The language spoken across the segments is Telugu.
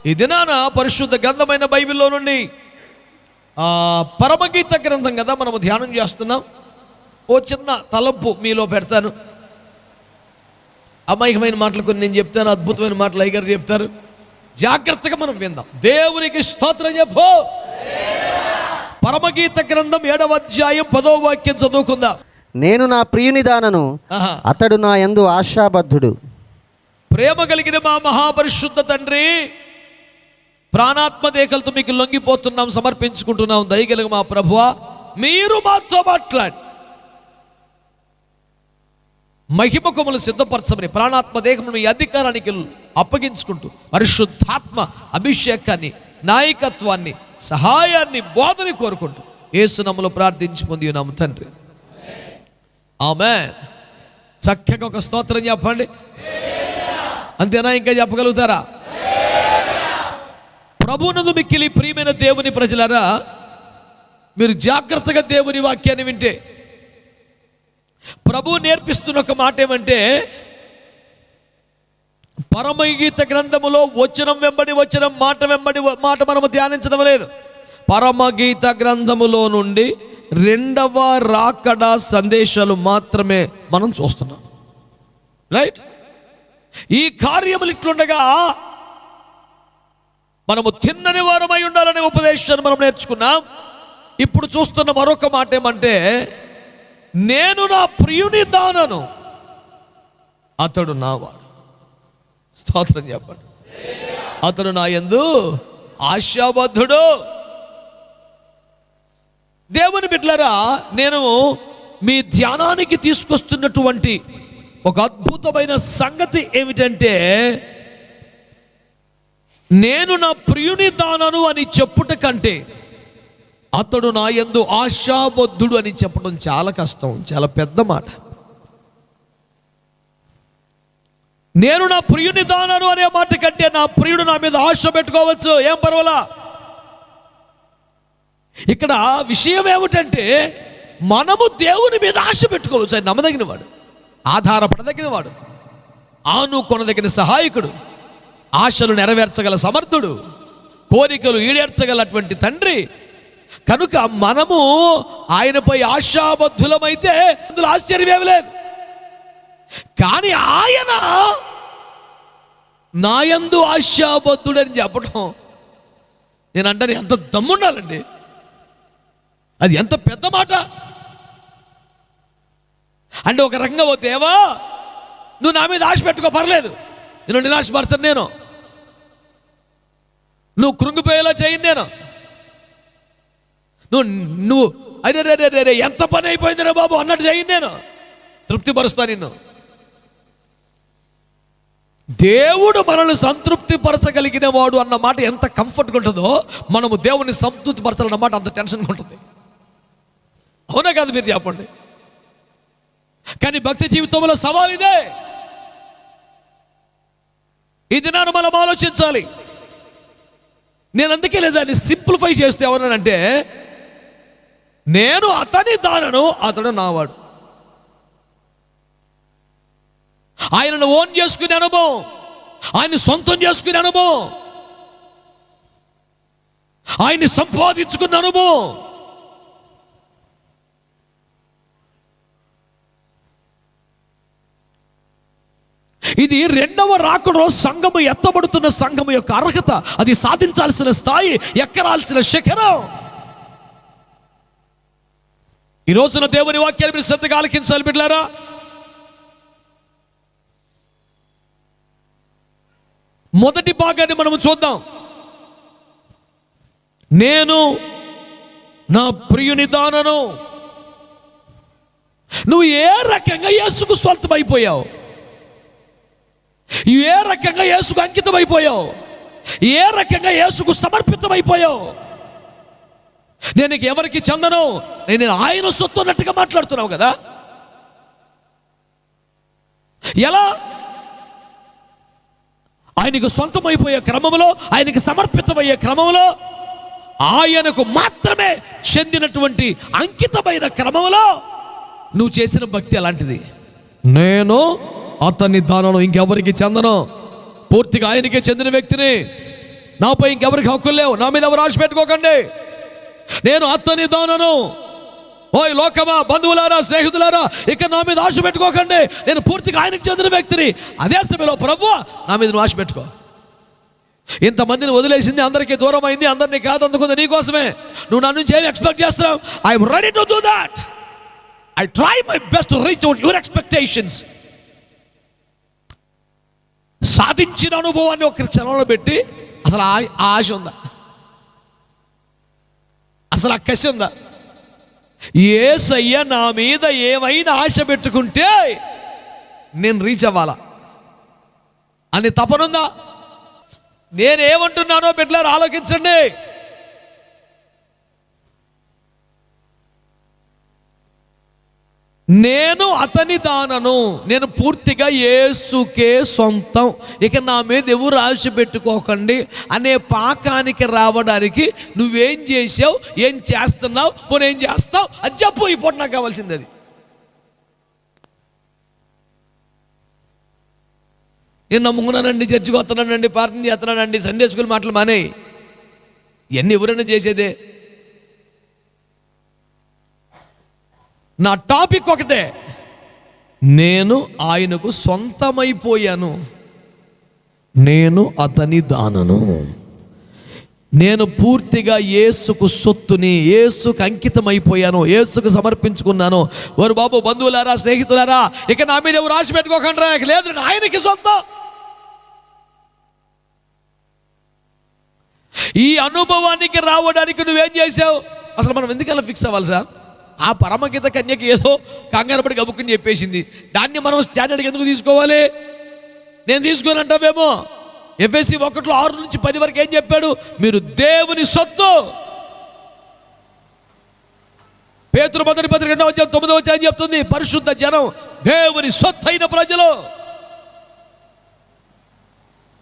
ఈ దినాన పరిశుద్ధ గ్రంథమైన బైబిల్లో నుండి పరమగీత గ్రంథం కదా మనము ధ్యానం చేస్తున్నాం. ఓ చిన్న తలంపు మీలో పెడతాను. అమాయకమైన మాటలు కొన్ని నేను చెప్తాను, అద్భుతమైన మాటలు అయ్యగారు చెప్తారు. జాగ్రత్తగా మనం విందాం. దేవునికి స్తోత్రం చెప్పు. పరమగీత గ్రంథం 7వ అధ్యాయం 10వ వాక్యం చదువుకుందాం. నేను నా ప్రియుని దానను, అతడు నా యందు ఆశాబద్ధుడు. ప్రేమ కలిగిన మా మహాపరిశుద్ధ తండ్రి, ప్రాణాత్మ దేహలతో మీకు లొంగిపోతున్నాం, సమర్పించుకుంటున్నాం. దయగలిగిన మా ప్రభువా, మీరు మాతో మాట్లాడి మహిమకములు సిద్ధపరచమని ప్రాణాత్మ దేహం మీ అధికారానికి అప్పగించుకుంటూ పరిశుద్ధాత్మ అభిషేకాన్ని, నాయకత్వాన్ని, సహాయాన్ని, బోధని కోరుకుంటూ యేసునామములో ప్రార్థించి పొంది ఉన్నాము తండ్రి. ఆమేన్. చక్కగా ఒక స్తోత్రం చెప్పండి. అంతేనా? ఇంకా చెప్పగలుగుతారా? ప్రభువునందు మిక్కిలి ప్రియమైన దేవుని ప్రజలారా, మీరు జాగ్రత్తగా దేవుని వాక్యాన్ని వింటే ప్రభువు నేర్పిస్తున్న ఒక మాట ఏమంటే, పరమగీత గ్రంథములో వచనం వెంబడి వచనం, మాట వెంబడి మాట మనము ధ్యానించడం లేదు. పరమగీత గ్రంథములో నుండి 2వ రాకడ సందేశాలు మాత్రమే మనం చూస్తున్నాం. రైట్? ఈ కార్యములు ఇట్లుండగా మనము తిన్నని వారమై ఉండాలనే ఉపదేశాన్ని మనం నేర్చుకున్నాం. ఇప్పుడు చూస్తున్న మరొక మాట ఏమంటే, నేను నా ప్రియుని దానను, అతడు నావాడు. స్తోత్రం చెప్పండి. అతడు నా యందు ఆశాబద్ధుడు. దేవుని బిడ్డలారా, నేను మీ ధ్యానానికి తీసుకొస్తున్నటువంటి ఒక అద్భుతమైన సంగతి ఏమిటంటే, నేను నా ప్రియుని దానను అని చెప్పుట కంటే అతడు నా యందు ఆశాబద్ధుడు అని చెప్పడం చాలా కష్టం, చాలా పెద్ద మాట. నేను నా ప్రియుని దానను అనే మాట కంటే నా ప్రియుడు నా మీద ఆశ పెట్టుకోవచ్చు, ఏం పర్వాలా. ఇక్కడ విషయం ఏమిటంటే, మనము దేవుని మీద ఆశ పెట్టుకోవచ్చు. ఆయన నమ్మదగిన వాడు, ఆధారపడదగిన వాడు, ఆనుకొనదగిన సహాయకుడు, ఆశలు నెరవేర్చగల సమర్థుడు, కోరికలు ఈడేర్చగలటువంటి తండ్రి. కనుక మనము ఆయనపై ఆశాబద్ధులమైతే అందులో ఆశ్చర్యమేమి లేదు. కానీ ఆయన నాయందు ఆశాబద్ధుడని చెప్పడం, నేను అంటే ఎంత దమ్ముండాలండి, అది ఎంత పెద్ద మాట. అంటే ఒక రకంగా, ఓ దేవా, నువ్వు నా మీద ఆశ పెట్టుకో, పర్లేదు, నేను నిరాశపరచను, నేను నువ్వు కృంగిపోయేలా చేయను, నేను నువ్వు అరే ఎంత పని అయిపోయిందిరా బాబు అన్నట్టు చేయను, నేను తృప్తిపరుస్తా నిన్ను. దేవుడు మనల్ని సంతృప్తి పరచగలిగిన వాడు అన్న మాట ఎంత కంఫర్ట్గా ఉంటుందో, మనము దేవుని సంతృప్తి పరచాలన్న మాట అంత టెన్షన్గా ఉంటుంది. అవునా కాదు? మీరు చెప్పండి. కానీ భక్తి జీవితంలో సవాల్ ఇదే. ఈ దినాన్ని మనం ఆలోచించాలి. నేను అందుకే లేదాన్ని సింప్లిఫై చేస్తే ఏమన్నానంటే, నేను అతని దానను, అతడు నావాడు. ఆయనను ఓన్ చేసుకునే అనుభవం, ఆయన్ని సొంతం చేసుకునే అనుభవం, ఆయన్ని సంపాదించుకున్న అనుభవం. ఇది 2వ రాకడలో సంఘము ఎత్తబడుతున్న సంఘము యొక్క అర్హత, అది సాధించాల్సిన స్థాయి, ఎక్కరాల్సిన శిఖరం. ఈ రోజున దేవుని వాక్యాన్ని మీరు శ్రద్ధగా ఆలకించాలి బిడ్డలారా. మొదటి భాగాన్ని మనము చూద్దాం. నేను నా ప్రియుని దానను. నువ్వు ఏ రకంగా యేసుకు స్వంతమైపోయావు, ఏ రకంగా యేసుకు అంకితం అయిపోయావు, ఏ రకంగా యేసుకు సమర్పితమైపోయావు. నేను ఎవరికి చెందను, నేను ఆయన సొత్తు అన్నట్టుగా మాట్లాడుతున్నావు కదా. ఎలా? ఆయనకు సొంతమైపోయే క్రమంలో, ఆయనకు సమర్పితమయ్యే క్రమంలో, ఆయనకు మాత్రమే చెందినటువంటి అంకితమైన క్రమంలో నువ్వు చేసిన భక్తి అలాంటిది. నేను అతని దానను ఇంకెవరికి చెందను, పూర్తిగా ఆయనకే చెందిన వ్యక్తిని. నాపై ఇంకెవరికి హక్కులు లేవు, నా మీద ఎవరు ఆశ పెట్టుకోకండి. నేను అత్తని దానను. ఓయ్ లోకమా, బంధువులారా, స్నేహితులారా, ఇక నా మీద ఆశ పెట్టుకోకండి. నేను పూర్తిగా ఆయనకు చెందిన వ్యక్తిని. అదే సమయంలో ప్రభువా, నా మీద నువ్వు ఆశ పెట్టుకో. ఇంతమందిని వదిలేసింది, అందరికీ దూరం అయింది, అందరినీ కాదు అందుకుంది నీకోసమే. నువ్వు నా నుంచి ఏమి ఎక్స్పెక్ట్ చేస్తున్నావు? I'm ready to do that. I try my best to reach out your expectations. సాధించిన అనుభవాన్ని ఒక క్షణంలో పెట్టి అసలు ఆ ఆశ ఉందా? అసలు ఆ కసి ఉందా? యేసయ్య నా మీద ఏమైనా ఆశ పెట్టుకుంటే నేను రీచ్ అవ్వాలా అని తపనుందా? నేనేమంటున్నానో బిడ్డలారా ఆలోచించండి. నేను అతని దానను, నేను పూర్తిగా యేసుకే సొంతం, ఇక నా మీద ఎవరు ఆశ పెట్టుకోకండి అనే పాకానికి రావడానికి నువ్వేం చేసావు, ఏం చేస్తున్నావు, పోనీ ఏం చేస్తావు అది చెప్పు. ఈ పూట నాకు కావాల్సింది అది. నేను నమ్ముకున్నానండి, చర్చికి వస్తున్నానండి, ప్రార్థన చేస్తున్నానండి, సండే స్కూల్ మాటలు మానే, ఇవన్నీ ఎవరైనా చేసేదే. నా టాపిక్ ఒకటే, నేను ఆయనకు సొంతమైపోయాను, నేను అతని దానను, నేను పూర్తిగా యేసుకు సొత్తుని, యేసుకు అంకితం అయిపోయాను, యేసుకు సమర్పించుకున్నాను. వారు బాబు, బంధువులారా, స్నేహితులారా, ఇక నా మీద ఎవరు ఆశ పెట్టుకోకండి, లేదు, నేను ఆయనకి సొంతం. ఈ అనుభవానికి రావడానికి నువ్వేం చేసావు? అసలు మనం ఎందుకలా ఫిక్స్ అవ్వాలి సార్? ఆ పరమగీత కన్యకి ఏదో కంగారు పడి గబుక్కుని చెప్పేసింది, దాన్ని మనం స్టాండర్డ్కి ఎందుకు తీసుకోవాలి? నేను తీసుకొని అంటావేమో. ఎఫెసీ 1:6-10 వరకు ఏం చెప్పాడు? మీరు దేవుని సొత్తు. పేతురు మొదటి పత్రిక 2:9 చెప్తుంది, పరిశుద్ధ జనం, దేవుని సొత్తు అయిన ప్రజలు.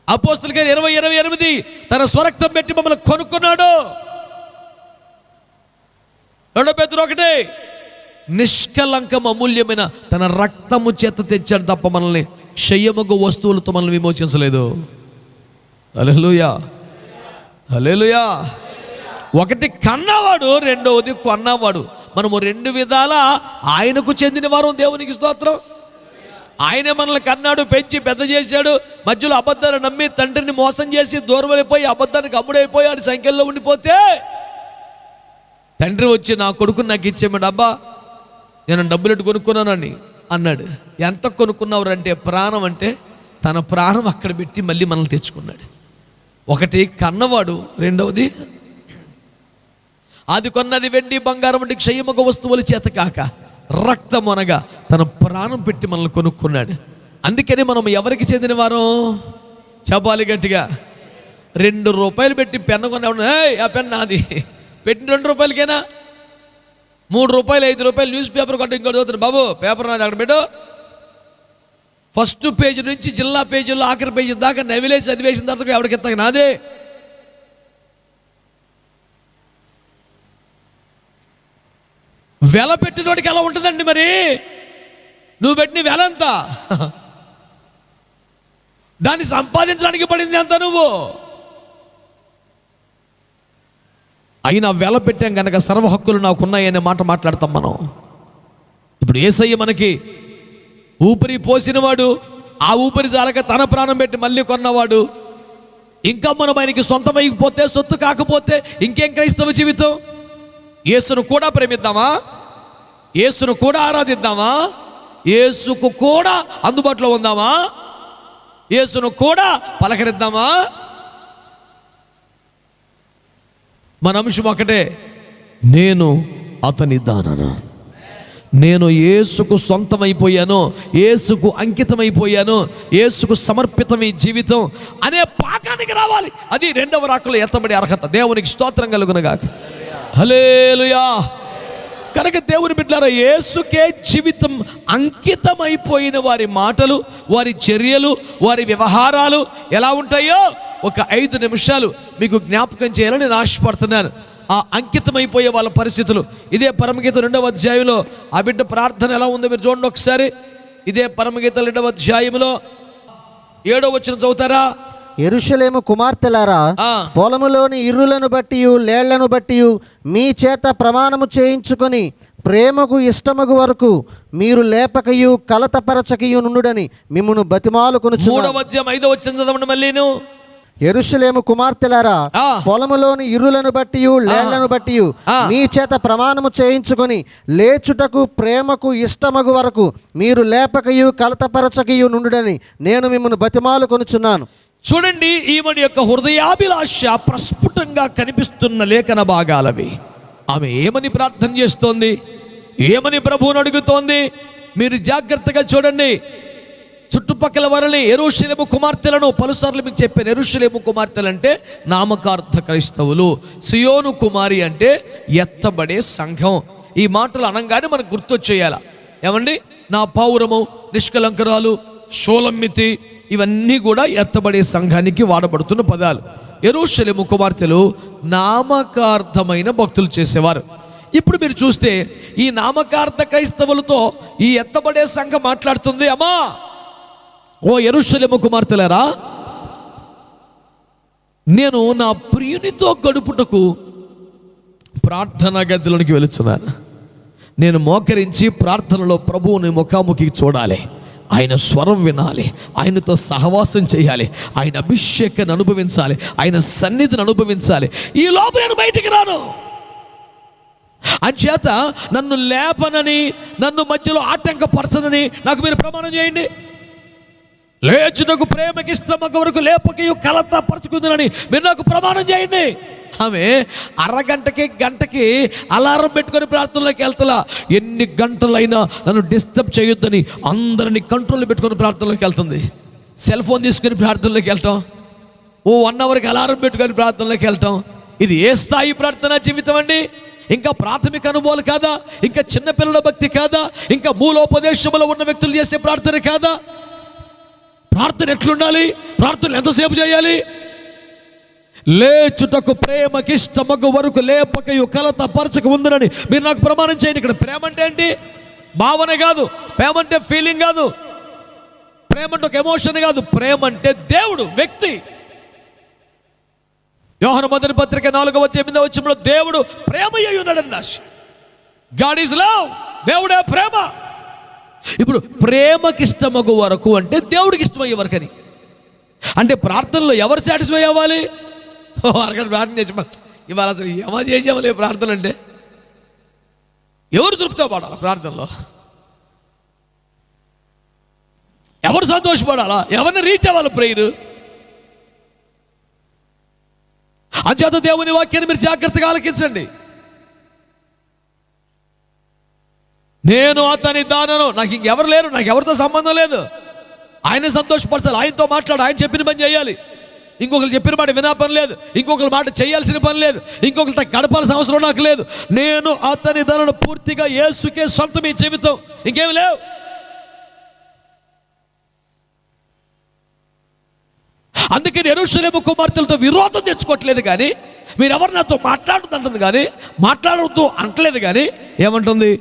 అపోస్తలుల కార్యాలు 20:28 తన స్వరక్తం పెట్టి మమ్మల్ని కొనుక్కున్నాడు. 2 పేతురు 1 నిష్కలంకం అమూల్యమైన తన రక్తము చేత తెచ్చాడు తప్ప మనల్ని క్షయమగు వస్తువులతో మనల్ని విమోచించలేదు. హల్లెలూయా, హల్లెలూయా. ఒకటి కన్నవాడు, రెండవది కొన్నవాడు. మనము 2 విధాల ఆయనకు చెందిన వారు. దేవునికి స్తోత్రం. ఆయనే మనల్ని కన్నాడు, పెంచి పెద్ద చేశాడు. మధ్యలో అబద్ధాలు నమ్మి తండ్రిని మోసం చేసి దూరం అయిపోయి అబద్ధానికి అమ్ముడైపోయాడు. సంఖ్యలో ఉండిపోతే తండ్రి వచ్చి నా కొడుకుని నాకు ఇచ్చేయమండి. అబ్బా, నేను డబ్బులెట్టు కొనుక్కున్నానని అన్నాడు. ఎంత కొనుక్కున్నావు అంటే, ప్రాణం అంటే తన ప్రాణం అక్కడ పెట్టి మళ్ళీ మనల్ని తెచ్చుకున్నాడు. ఒకటి కన్నవాడు, రెండవది అది కొన్నది వెండి బంగారం వంటి క్షయమగ వస్తువుల చేత కాక రక్తం అనగా తన ప్రాణం పెట్టి మనల్ని కొనుక్కున్నాడు. అందుకని మనం ఎవరికి చెందిన వారం చెప్పాలి గట్టిగా. 2 రూపాయలు పెట్టి పెన్ను కొన్నాడు, ఆ పెన్ నాది, పెట్టిన 2 రూపాయలకేనా? 3 రూపాయలు 5 రూపాయలు న్యూస్ పేపర్ కొట్టి ఇంకోటి చదువుతాడు, బాబు పేపర్ నాది అక్కడ పెట్టు. ఫస్ట్ పేజీ నుంచి జిల్లా పేజీలో ఆఖరి పేజీ దాకా నవిలేసి చదివేసిన తర్వాత ఎవరికి ఎత్తగా నాదే. వెల పెట్టినోడికి ఎలా ఉంటుందండి మరి? నువ్వు పెట్టిన వెల ఎంత? దాన్ని సంపాదించడానికి పడింది ఎంత నువ్వు? అయినా వెల పెట్టాం కనుక సర్వ హక్కులు నాకున్నాయనే మాట మాట్లాడతాం మనం. ఇప్పుడు యేసయ్య మనకి ఊపిరి పోసినవాడు, ఆ ఊపిరి చాలక తన ప్రాణం పెట్టి మళ్ళీ కొన్నవాడు. ఇంకా మనం ఆయనకి సొంతమైపోతే, సొత్తు కాకపోతే ఇంకేం క్రైస్తవ జీవితం? యేసును కూడా ప్రేమిద్దామా? యేసును కూడా ఆరాధిద్దామా? యేసుకు కూడా అందుబాటులో ఉందామా? యేసును కూడా పలకరిద్దామా? మన అంశం ఒకటే, నేను అతని దానను, నేను యేసుకు సొంతమైపోయాను, యేసుకు అంకితమైపోయాను, యేసుకు సమర్పితమై జీవితం అనే పాకానికి రావాలి. అది 2వ రాకలో ఎత్తబడే అర్హత. దేవునికి స్తోత్రం కలుగునుగాక. హల్లెలూయా. కనుక దేవుని బిడ్డలారా, యేసుకే జీవితం అంకితమైపోయిన వారి మాటలు, వారి చర్యలు, వారి వ్యవహారాలు ఎలా ఉంటాయో ఒక 5 నిమిషాలు మీకు జ్ఞాపకం చేయాలని నేను ఆశపడుతున్నాను. ఆ అంకితమైపోయే వాళ్ళ పరిస్థితులు. ఇదే పరమగీత 2వ అధ్యాయంలో ఆ బిడ్డ ప్రార్థన ఎలా ఉందో మీరు చూడండి ఒకసారి. ఇదే పరమగీత 2వ అధ్యాయంలో 7వ వచనం చదువుతారా? యెరూషలేము కుమార్తెలారా, ఆ. పొలములోని ఇర్రులను బట్టి లేళ్లను బట్టి మీ చేత ప్రమాణము చేయించుకొని ప్రేమకు ఇష్టమగు వరకు మీరు లేపకయు కలతపరచకయు నుండుడని మిమ్మును బతిమాలుకొనుచున్నాను. 3వ అధ్యాయం 5వ వచనం చదవండి మళ్ళీను. యెరూషలేము కుమార్తెలారా, ఆ. పొలములోని ఇర్రులను బట్టి లేళ్లను బట్టి ఆ. మీ చేత ప్రమాణము చేయించుకొని లేచుటకు ప్రేమకు ఇష్టమగు వరకు మీరు లేపకయు కలతపరచకయు నుండుడని నేను మిమ్మల్ని బతిమాలుకొనుచున్నాను. చూడండి, ఈమె యొక్క హృదయాభిలాష ప్రస్ఫుటంగా కనిపిస్తున్న లేఖన భాగాలవి. ఆమె ఏమని ప్రార్థన చేస్తోంది, ఏమని ప్రభువుని అడుగుతోంది? మీరు జాగ్రత్తగా చూడండి. చుట్టుపక్కల వారిని యెరూషలేము కుమార్తెలను పలుసార్లు మీకు చెప్పాను. యెరూషలేము కుమార్తెలు అంటే నామకార్థ క్రైస్తవులు, సియోను కుమారి అంటే ఎత్తబడే సంఘం. ఈ మాటలు అనగానే మనకు గుర్తొచ్చేయాల. ఏమండి, నా పౌరము, నిష్కలంకరాలు, షోలమ్మితి, ఇవన్నీ కూడా ఎత్తబడే సంఘానికి వాడబడుతున్న పదాలు. యెరూషలేము కుమార్తెలు నామకార్థమైన భక్తులు చేసేవారు. ఇప్పుడు మీరు చూస్తే ఈ నామకార్థ క్రైస్తవులతో ఈ ఎత్తబడే సంఘం మాట్లాడుతుంది. అమ్మా, ఓ యెరూషలేము కుమార్తెలారా, నేను నా ప్రియునితో గడుపుటకు ప్రార్థనా గదిలోనికి వెళుతున్నాను. నేను మోకరించి ప్రార్థనలో ప్రభువుని ముఖాముఖి చూడాలి, ఆయన స్వరం వినాలి, ఆయనతో సహవాసం చేయాలి, ఆయన అభిషేకాన్ని అనుభవించాలి, ఆయన సన్నిధిని అనుభవించాలి. ఈ లోపు నేను బయటికి రాను. అంచేత నన్ను లేపనని, నన్ను మధ్యలో ఆటంకపరచనని నాకు మీరు ప్రమాణం చేయండి. లేచుటకు ప్రేమకి ఇష్టమగు వరకు లేపకయు కలత పరుచుకుందని మీరు నాకు ప్రమాణం చేయండి. ఆమె అరగంటకి గంటకి అలారం పెట్టుకొని ప్రార్థనలోకి వెళ్తలా. ఎన్ని గంటలైనా నన్ను డిస్టర్బ్ చేయొద్దని అందరినీ కంట్రోల్లో పెట్టుకొని ప్రార్థనలోకి వెళ్తుంది. సెల్ ఫోన్ తీసుకొని ప్రార్థనలోకి వెళ్ళటం, ఓ 1 అవర్కి అలారం పెట్టుకొని ప్రార్థనలోకి వెళ్ళటం. ఇది ఏ స్థాయి ప్రార్థనా జీవితం అండి? ఇంకా ప్రాథమిక అనుభవాలు కాదా? ఇంకా చిన్నపిల్లల భక్తి కాదా? ఇంకా మూలోపదేశంలో ఉన్న వ్యక్తులు చేసే ప్రార్థన కాదా? ప్రార్థన ఎట్లుండాలి? ప్రార్థనలు ఎంతసేపు చేయాలి? లేచుటకు ప్రేమకిష్టమగు వరకు లేపకయు కలత పరచక ఉందని మీరు నాకు ప్రమాణం చేయండి. ఇక్కడ ప్రేమ అంటే ఏంటి? భావన కాదు. ప్రేమ అంటే ఫీలింగ్ కాదు. ప్రేమ అంటే ఒక ఎమోషన్ కాదు. ప్రేమ అంటే దేవుడు, వ్యక్తి. యోహాను మొదటి పత్రిక 4వ అధ్యాయం 8వ వచనంలో దేవుడు ప్రేమ అయి ఉన్నాడని రాసి, గాడ్ ఈజ్ లవ్, దేవుడే ప్రేమ. ఇప్పుడు ప్రేమకిష్టమగు వరకు అంటే దేవుడికి ఇష్టమయ్యే వరకు అని. అంటే ప్రార్థనలో ఎవరు సాటిస్ఫై అవ్వాలి? అరగంట ప్రార్థన చేసి ఇవాళ అసలు ఏమో చేసేవాళ్ళే ప్రార్థన అంటే ఎవరు తృప్తితో పడాలా? ప్రార్థనలో ఎవరు సంతోషపడాలా? ఎవరిని రీచ్ అవ్వాలి ప్రేయర్? అంచేత దేవుని వాక్యాన్ని మీరు జాగ్రత్తగా ఆలకించండి. నేను అతని దానను, నాకు ఇంకెవరు లేరు, నాకు ఎవరితో సంబంధం లేదు. ఆయన సంతోషపరచాలి, ఆయనతో మాట్లాడు, ఆయన చెప్పిన పని చేయాలి. ఇంకొకరు చెప్పిన మాట వినా పని లేదు, ఇంకొకరి మాట చేయాల్సిన పని లేదు, ఇంకొకరితో గడపాల్సిన అవసరం నాకు లేదు. నేను అతని దానను పూర్తిగా యేసుకే సొంతం ఈ జీవితం, ఇంకేమి లేవు. అందుకని యెరూషలేము కుమార్తెలతో విరోధం తెచ్చుకోవట్లేదు కానీ, మీరెవరు నాతో మాట్లాడుతుంటుంది కానీ, మాట్లాడుతూ అంటలేదు కానీ, ఏమంటుంది?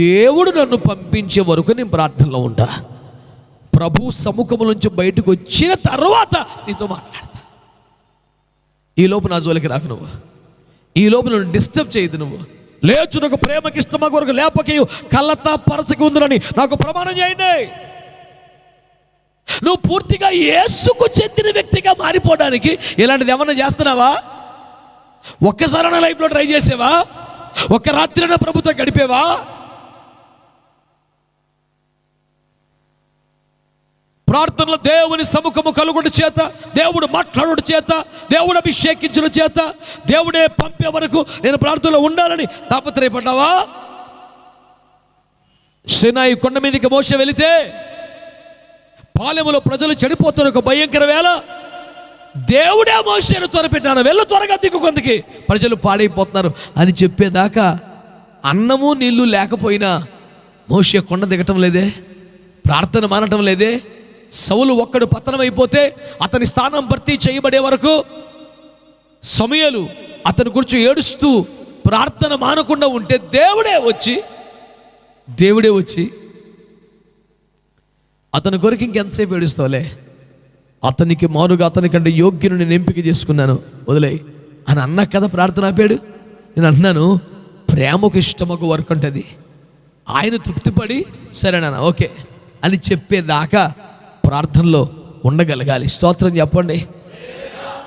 దేవుడు నన్ను పంపించే వరకు నేను ప్రార్థనలో ఉంటా. ప్రభు సముఖము నుంచి బయటకు వచ్చిన తర్వాత నీతో మాట్లాడతా. ఈ లోపు నా జోలికి రాకు నువ్వు, ఈ లోపు నన్ను డిస్టర్బ్ చేయదు నువ్వు. లేచునకు ప్రేమకి ఇష్టమగు వరకు లేపకయు కలత పరచక ఉందని నాకు ప్రమాణం చేయండి. నువ్వు పూర్తిగా యేసుకు చెందిన వ్యక్తిగా మారిపోవడానికి ఇలాంటిది ఏమన్నా చేస్తున్నావా? ఒక్కసారైనా లైఫ్లో ట్రై చేసేవా? ఒక్క రాత్రైనా ప్రభుతో గడిపేవా? ప్రార్థనలో దేవుని సముఖము కలుగుడు చేత, దేవుడు మాట్లాడు చేత, దేవుడు అభిషేకించుడు చేత, దేవుడే పంపే వరకు నేను ప్రార్థనలో ఉండాలని తాపత్రయపడ్డావా? సినాయి కొండ మీదకి మోసే వెళితే పాలెములో ప్రజలు చెడిపోతున్న ఒక భయంకర వేళ దేవుడే మోసేను త్వరపెట్టాను, వెళ్ళ త్వరగా దిక్కు కొందకి ప్రజలు పాడైపోతున్నారు అని చెప్పేదాకా అన్నము నీళ్లు లేకపోయినా మోసే కొండ దిగటం లేదే, ప్రార్థన మానటం లేదే. సౌలు ఒక్కడు పతనమైపోతే అతని స్థానం భర్తీ చేయబడే వరకు సమూయేలు అతని గురించి ఏడుస్తూ ప్రార్థన మానకుండా ఉంటే దేవుడే వచ్చి అతని కొరకు ఇంకెంతసేపు ఏడుస్తావులే, అతనికి మారుగా అతనికంటే యోగ్యుని నేను ఎంపిక చేసుకున్నాను, వదిలే అని అన్నా కదా ప్రార్థన ఆపాడు. నేను అంటున్నాను, ప్రేమకు ఇష్టమకు వర్క్ ఉంటుంది. ఆయన తృప్తిపడి సరేనా ఓకే అని చెప్పేదాకా ప్రార్థనలో ఉండగలగాలి. స్తోత్రం చెప్పండి.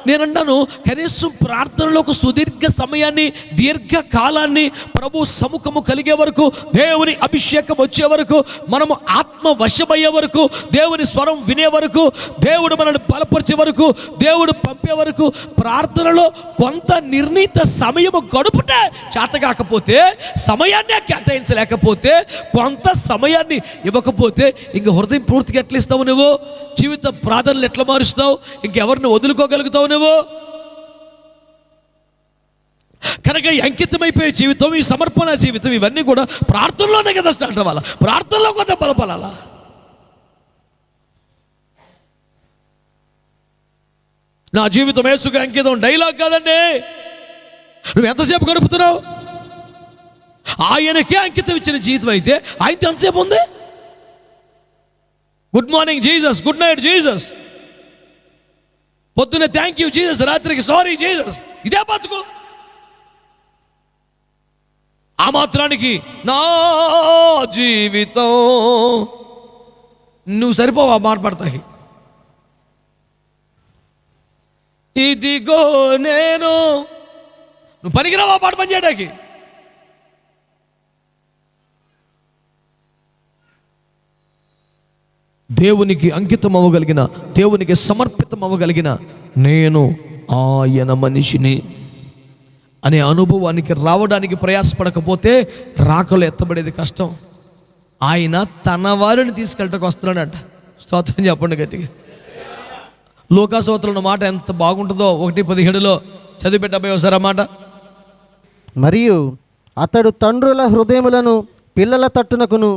నేనంటాను, కనీసం ప్రార్థనలో ఒక సుదీర్ఘ సమయాన్ని, దీర్ఘకాలాన్ని ప్రభు సముఖము కలిగే వరకు, దేవుని అభిషేకం వచ్చే వరకు, మనము ఆత్మ వశమయ్యే వరకు, దేవుని స్వరం వినే వరకు, దేవుడు మనల్ని బలపరిచే వరకు, దేవుడు పంపే వరకు ప్రార్థనలో కొంత నిర్ణీత సమయము గడుపుటే చేతగాకపోతే, సమయాన్ని కేటాయించలేకపోతే, కొంత సమయాన్ని ఇవ్వకపోతే ఇంక హృదయం పూర్తిగా ఎట్లా ఇస్తావు నువ్వు? జీవిత ప్రార్థనలు ఎట్లా మారుస్తావు? ఇంకెవరిని వదులుకోగలుగుతావు నువ్వు? కనుక ఈ అంకితమైపోయే జీవితం, ఈ సమర్పణ జీవితం, ఇవన్నీ కూడా ప్రార్థనలోనే కదా స్టార్ట్ అవ్వాలా, ప్రార్థనలో కదా బలపడాలా. నా జీవితం యేసుకు అంకితం డైలాగ్ కాదండి. నువ్వు ఎంతసేపు గడుపుతున్నావు? ఆయనకే అంకితం ఇచ్చిన జీవితం అయితే ఆయనతో ఎంతసేపు ఉంది? Good morning Jesus, good night Jesus, పొద్దున్నే థ్యాంక్ యూ జీసస్, రాత్రికి సారీ జీసస్, ఇదే బతుకు. ఆ మాత్రానికి నా జీవితం నువ్వు సరిపోవా మాట్లాడతాకి? ఇదిగో నేను, నువ్వు పనికిరావా పాట పని చేయడానికి? దేవునికి అంకితం అవ్వగలిగిన, దేవునికి సమర్పితం అవ్వగలిగిన నేను ఆయన మనిషిని అనే అనుభవానికి రావడానికి ప్రయాసపడకపోతే రాకలు ఎత్తబడేది కష్టం. ఆయన తన వారిని తీసుకెళ్ళటకు వస్తున్నాడంట. స్తోత్రం చెప్పండి గట్టిగా. లోకాసువార్తలో మాట ఎంత బాగుంటుందో, 1:17 చదివిపెట్టబోయే ఒకసారి ఆ మాట. మరియు అతడు తండ్రుల హృదయములను పిల్లల తట్టునకును,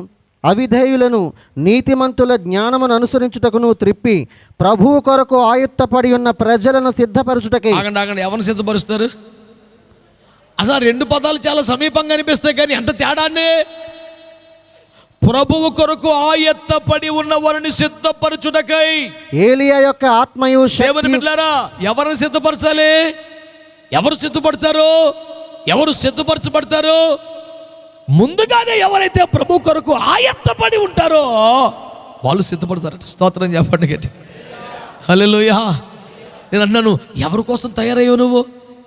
అవిధేయులను నీతిమంతుల జ్ఞానమును అనుసరించుటకును త్రిప్పి ప్రభువు కొరకు ఆయుత్తపడి ఉన్న ప్రజలను సిద్ధపరచుటకై. ఆగండి, ఎవరిని సిద్ధపరుస్తారు? అసలు 2 పదాలు చాలా సమీపంగా అనిపిస్తాయి, కానీ ఎంత తేడా అండి. ప్రభువు కొరకు ఆయత్తపడి ఉన్న వారిని సిద్ధపరచుటకై. ఏలియా యొక్క ఆత్మయు దేవుని బిడ్డలారా, ఎవరిని సిద్ధపరచాలి? ఎవరు సిద్ధపడతారు? ఎవరు సిద్ధపరచబడతారు? ముందుగానే ఎవరైతే ప్రభు కొరకు ఆయత్తపడి ఉంటారో వాళ్ళు సిద్ధపడతారట. స్తోత్రం చెప్పండి గట్టి. హల్లెలూయా. నేను అన్నాను, ఎవరి కోసం తయారయ్యావు నువ్వు?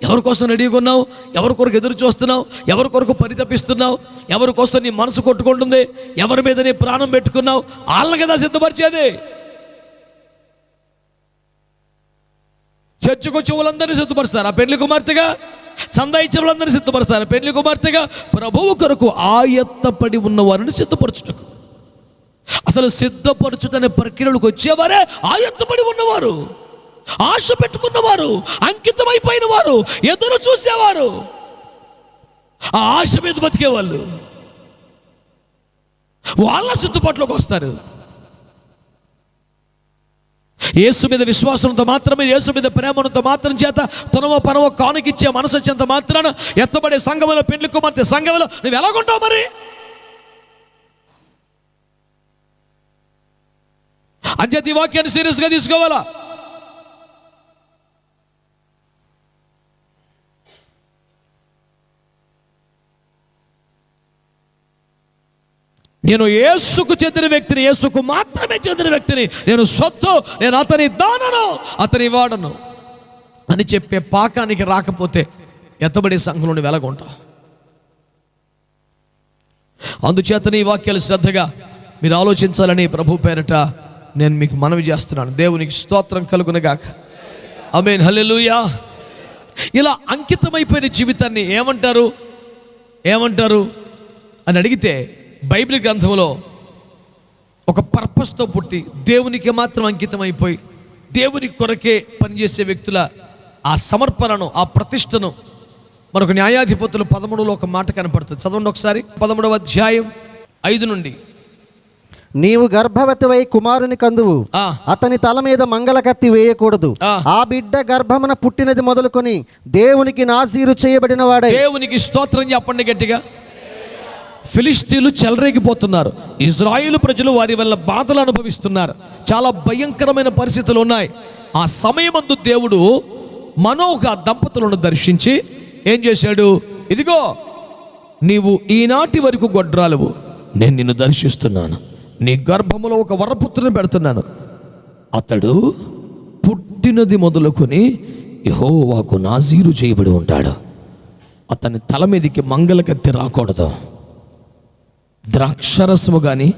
ఎవరి కోసం రెడీగా ఉన్నావు? ఎవరి కొరకు ఎదురు చూస్తున్నావు? ఎవరి కొరకు పరితపిస్తున్నావు? ఎవరి కోసం నీ మనసు కొట్టుకుంటుంది? ఎవరి మీద నీ ప్రాణం పెట్టుకున్నావు? వాళ్ళని కదా సిద్ధపరిచేది. చర్చకు వచ్చే వాళ్ళందరినీ సిద్ధపరుస్తారు ఆ పెళ్లి కుమార్తెగా, చందా ఇచ్చిన వాళ్ళందరినీ సిద్ధపరుస్తారు పెళ్లి కుమార్తెగా. ప్రభువు కొరకు ఆయత్తపడి ఉన్న వారిని సిద్ధపరచుటకు. అసలు సిద్ధపరచుటనే ప్రక్రియలకు వచ్చేవారే ఆయత్తపడి ఉన్నవారు, ఆశ పెట్టుకున్నవారు, అంకితమైపోయిన వారు, ఎదురు చూసేవారు, ఆ ఆశ మీద బతికేవాళ్ళు. వాళ్ళ సిద్ధపాట్లోకి వస్తారు. యేసు మీద విశ్వాసంతో మాత్రమే, యేసు మీద ప్రేమతో మాత్రం చేత తనవో పనవో కానుకిచ్చే మనసు వచ్చేంత మాత్రాన ఎత్తబడే సంఘంలో, పెండ్లి కుమార్తె సంఘంలో నువ్వు ఎలాగుంటావు? మరి అంచేత ఈ వాక్యాన్ని సీరియస్గా తీసుకోవాలా. నేను యేసుకు చెందిన వ్యక్తిని, యేసుకు మాత్రమే చెందిన వ్యక్తిని, నేను సొత్తు, నేను అతని దానను, అతని వాడను అని చెప్పే పాకానికి రాకపోతే ఎత్తబడే సంఘంలోని వెలగొంటా. అందుచేతనే ఈ వాక్యాలు శ్రద్ధగా మీరు ఆలోచించాలని ప్రభు పేరట నేను మీకు మనవి చేస్తున్నాను. దేవునికి స్తోత్రం కలుగునగాక. ఆమేన్, హల్లెలూయా. ఇలా అంకితమైపోయిన జీవితాన్ని ఏమంటారు అని అడిగితే, బైబిల్ గ్రంథంలో ఒక పర్పస్తో పుట్టి దేవునికి మాత్రం అంకితం అయిపోయి దేవుని కొరకే పనిచేసే వ్యక్తుల ఆ సమర్పణను, ఆ ప్రతిష్టను మనకు న్యాయాధిపతులు 13లో ఒక మాట కనపడుతుంది. చదవండి ఒకసారి. 13వ అధ్యాయం 5 నుండి. నీవు గర్భవతివై కుమారుని కందువు, అతని తల మీద మంగళకత్తి వేయకూడదు. ఆ బిడ్డ గర్భమున పుట్టినది మొదలుకొని దేవునికి నాజీరు చేయబడిన వాడే. దేవునికి స్తోత్రం చెప్పండి గట్టిగా. ఫిలిష్తీయులు చెలరేగిపోతున్నారు. ఇజ్రాయేలు ప్రజలు వారి వల్ల బాధలు అనుభవిస్తున్నారు. చాలా భయంకరమైన పరిస్థితులు ఉన్నాయి. ఆ సమయమందు దేవుడు మనోహ దంపతులను దర్శించి ఏం చేశాడు? ఇదిగో, నీవు ఈనాటి వరకు గొడ్రాలువు, నేను నిన్ను దర్శిస్తున్నాను, నీ గర్భములో ఒక వరపుత్రుని పెడుతున్నాను. అతడు పుట్టినది మొదలుకొని యెహోవాకు నాజీరు చేయబడి ఉంటాడు. అతని తల మీదకి మంగళకత్తి రాకూడదు, ద్రాక్షరసము కానీ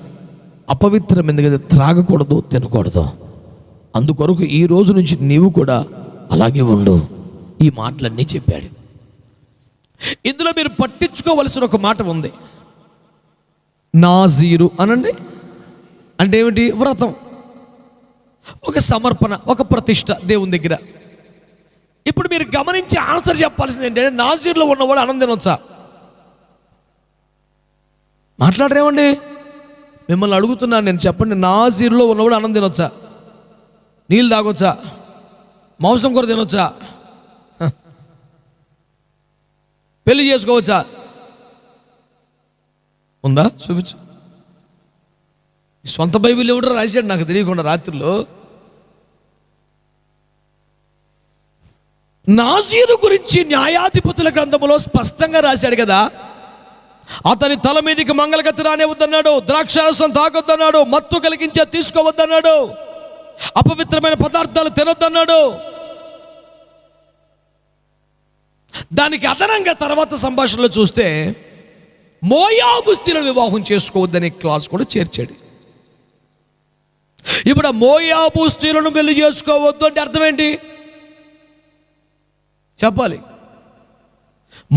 అపవిత్రమైనది త్రాగకూడదు, తినకూడదు. అందుకొరకు ఈ రోజు నుంచి నీవు కూడా అలాగే ఉండు. ఈ మాటలన్నీ చెప్పాడు. ఇందులో మీరు పట్టించుకోవలసిన ఒక మాట ఉంది. నాజీరు అనండి అంటే ఏమిటి? వ్రతం, ఒక సమర్పణ, ఒక ప్రతిష్ట దేవుని దగ్గర. ఇప్పుడు మీరు గమనించి ఆన్సర్ చెప్పాల్సింది ఏంటంటే, నాజీరులో ఉన్నవాడు అన్నం తినొచ్చా? మాట్లాడరేమండి? మిమ్మల్ని అడుగుతున్నాను నేను, చెప్పండి. నాజీరులో ఉన్నవాడు అన్నం తినొచ్చా? నీళ్ళు తాగొచ్చా? మాంసం కూర తినొచ్చా? పెళ్లి చేసుకోవచ్చా? ఉందా? చూపించు. సొంత బైబిల్ ఎవడో రాశాడు నాకు తెలియకుండా రాత్రిలో. నాజీరు గురించి న్యాయాధిపతుల గ్రంథంలో స్పష్టంగా రాశాడు కదా. అతని తల మీదకి మంగళకత్తి రానివద్దన్నాడు, ద్రాక్షారసం తాగొద్దన్నాడు, మత్తు కలిగించే తీసుకోవద్దన్నాడు, అపవిత్రమైన పదార్థాలు తినొద్దన్నాడు. దానికి అదనంగా తర్వాత సంభాషణలో చూస్తే మోయాబు స్త్రీలను వివాహం చేసుకోవద్దనే క్లాస్ కూడా చేర్చాడు. ఇప్పుడు మోయాబు స్త్రీలను పెళ్లి చేసుకోవద్దు అంటే అర్థం ఏంటి చెప్పాలి?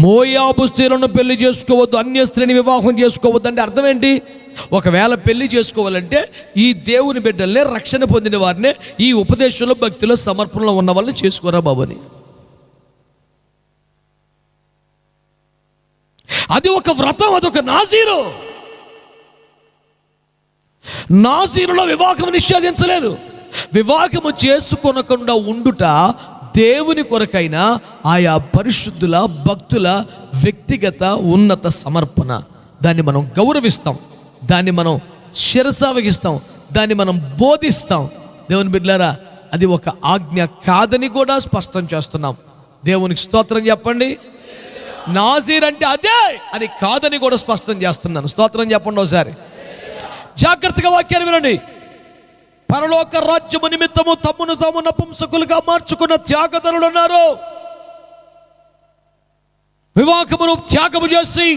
మోయాబు స్త్రీలను పెళ్లి చేసుకోవద్దు, అన్య స్త్రీని వివాహం చేసుకోవద్దు అంటే అర్థం ఏంటి? ఒకవేళ పెళ్లి చేసుకోవాలంటే ఈ దేవుని బిడ్డల్ని, రక్షణ పొందిన వారిని, ఈ ఉపదేశంలో, భక్తిలో, సమర్పణలో ఉన్న వాళ్ళని చేసుకోరా బాబని. అది ఒక వ్రతం, అదొక నాజీరు. నాజీరులో వివాహం నిషేధించలేదు. వివాహము చేసుకొనకుండా ఉండుట దేవుని కొరకైనా ఆయా పరిశుద్ధుల, భక్తుల వ్యక్తిగత ఉన్నత సమర్పణ. దాన్ని మనం గౌరవిస్తాం, దాన్ని మనం శిరసావహిస్తాం, దాన్ని మనం బోధిస్తాం. దేవుని బిడ్డలారా, అది ఒక ఆజ్ఞ కాదని కూడా స్పష్టం చేస్తున్నాం. దేవునికి స్తోత్రం చెప్పండి. నాజీర్ అంటే అదే అని కాదని కూడా స్పష్టం చేస్తున్నాను. స్తోత్రం చెప్పండి ఒకసారి. జాగ్రత్తగా వాక్యాన్ని వినండి. పరలోక రాజ్యము నిమిత్తము తమ్మును తాము నపుంసకులుగా మార్చుకున్న త్యాగధనులు ఉన్నారు. వివాహమును త్యాగము చేసి,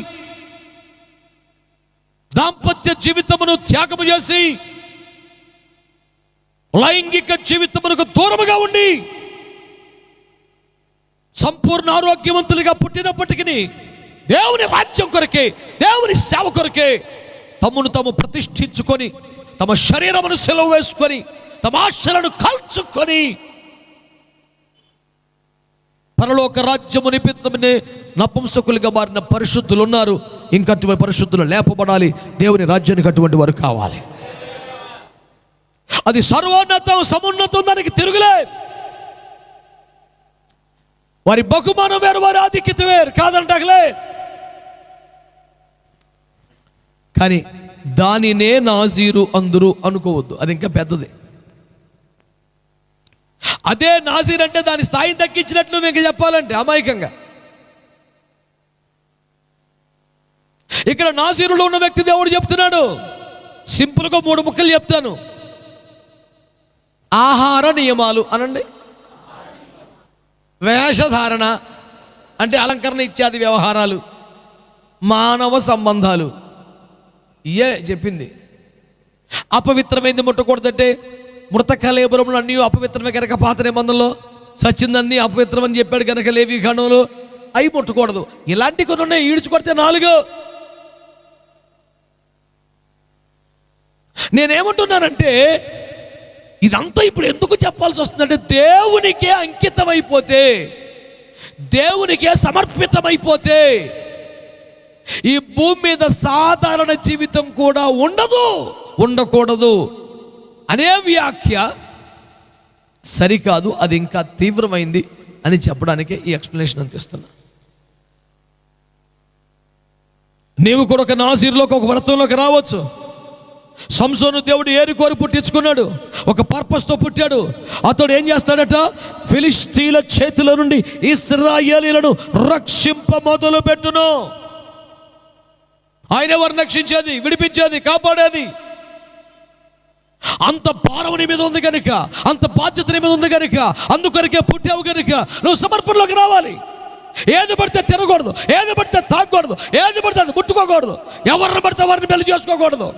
దాంపత్య జీవితమును త్యాగము చేసి, లైంగిక జీవితమునకు దూరముగా ఉండి సంపూర్ణ ఆరోగ్యవంతులుగా పుట్టినప్పటికీ దేవుని రాజ్యం కొరకే, దేవుని సేవ కొరకే తమను తాము ప్రతిష్ఠించుకొని, తమ శరీరమును సెలవు వేసుకొని, తమ ఆశలను కాల్చుకొని పరలోక రాజ్యము నిమిత్తమే నపుంసకులుగా మారిన పరిశుద్ధులు ఉన్నారు. ఇంకా అటువంటి పరిశుద్ధులు లేపబడాలి. దేవుని రాజ్యానికి అటువంటి వారు కావాలి. అది సర్వోన్నతం, సమున్నతం, దానికి తిరుగులే. వారి బహుమానం వేరు, వారి ఆధిక్యత వేరు, కాదంటలే. కానీ దానినే నాజీరు అందరూ అనుకోవద్దు, అది ఇంకా పెద్దది. అదే నాజీర్ అంటే దాని స్థాయిని తగ్గించినట్లు మీకు చెప్పాలంటే అమాయకంగా. ఇక్కడ నాజీరులో ఉన్న వ్యక్తి దేవుడు చెప్తున్నాడు. సింపుల్గా 3 ముక్కలు చెప్తాను. ఆహార నియమాలు అనండి, వేషధారణ అంటే అలంకరణ ఇత్యాది వ్యవహారాలు, మానవ సంబంధాలు, ఇయే చెప్పింది. అపవిత్రమైంది ముట్టకూడదంటే మృత కళేబరములు అన్నీ అపవిత్రమే కనుక పాత నిబంధనలో సచ్చిందన్నీ అపవిత్రం అని చెప్పాడు కనుక లేవి ఖండంలో అవి ముట్టకూడదు. ఇలాంటి కొన్ని ఉన్నాయి. ఈడ్చుకొడితే 4. నేనేమంటున్నానంటే ఇదంతా ఇప్పుడు ఎందుకు చెప్పాల్సి వస్తుందంటే, దేవునికే అంకితమైపోతే, దేవునికే సమర్పితమైపోతే ఈ భూమి మీద సాధారణ జీవితం కూడా ఉండకూడదు అనే వ్యాఖ్య సరికాదు. అది ఇంకా తీవ్రమైంది అని చెప్పడానికే ఈ ఎక్స్ప్లెనేషన్ అందిస్తున్నా. నీవు కూడా ఒక నాజీరులోకి, ఒక వ్రతంలోకి రావచ్చు. సంసోను దేవుడు ఏరుకోరి పుట్టించుకున్నాడు, ఒక పర్పస్తో పుట్టాడు. అతడు ఏం చేస్తాడట? ఫిలిష్తీయుల చేతిలో నుండి ఇశ్రాయేలీయులను రక్షింప మొదలు పెట్టును. ఆయన ఎవరు రక్షించేది, విడిపించేది, కాపాడేది? అంత భారం నీ మీద ఉంది కనుక, అంత బాధ్యత నీ మీద ఉంది కనుక, అందుకొరకే పుట్టావు కనుక నువ్వు సమర్పణలోకి రావాలి. ఏది పడితే తినకూడదు, ఏది పడితే తాగకూడదు, ఏది పడితే అది ముట్టుకోకూడదు, ఎవరిని పడితే వారిని పెళ్లి చేసుకోకూడదు.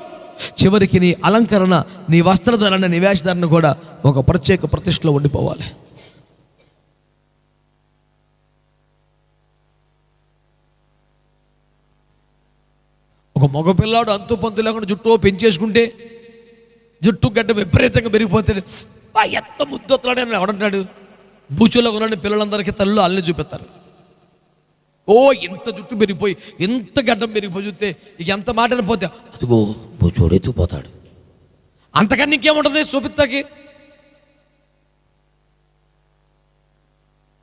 చివరికి నీ అలంకరణ, నీ వస్త్రధారణ, నీ వేషధారణ కూడా ఒక ప్రత్యేక ప్రతిష్టలో ఉండిపోవాలి. ఒక మగపిల్లాడు అంతు పంతు లేకుండా జుట్టు పెంచేసుకుంటే, జుట్టు గడ్డ విపరీతంగా పెరిగిపోతే ఎంత ముద్దొత్తాడు అని ఎవడంటాడు? బూచులో ఉన్న పిల్లలందరికీ తల్లు అల్లని చూపిస్తారు. ఓ ఎంత జుట్టు పెరిగిపోయి, ఎంత గడ్డం పెరిగిపోయి చూస్తే ఇక ఎంత మాట పోతే అదిగో బూచోడు ఎత్తుకుపోతాడు. అంతకన్నా ఇంకేముంటుంది చూపిస్తాకి?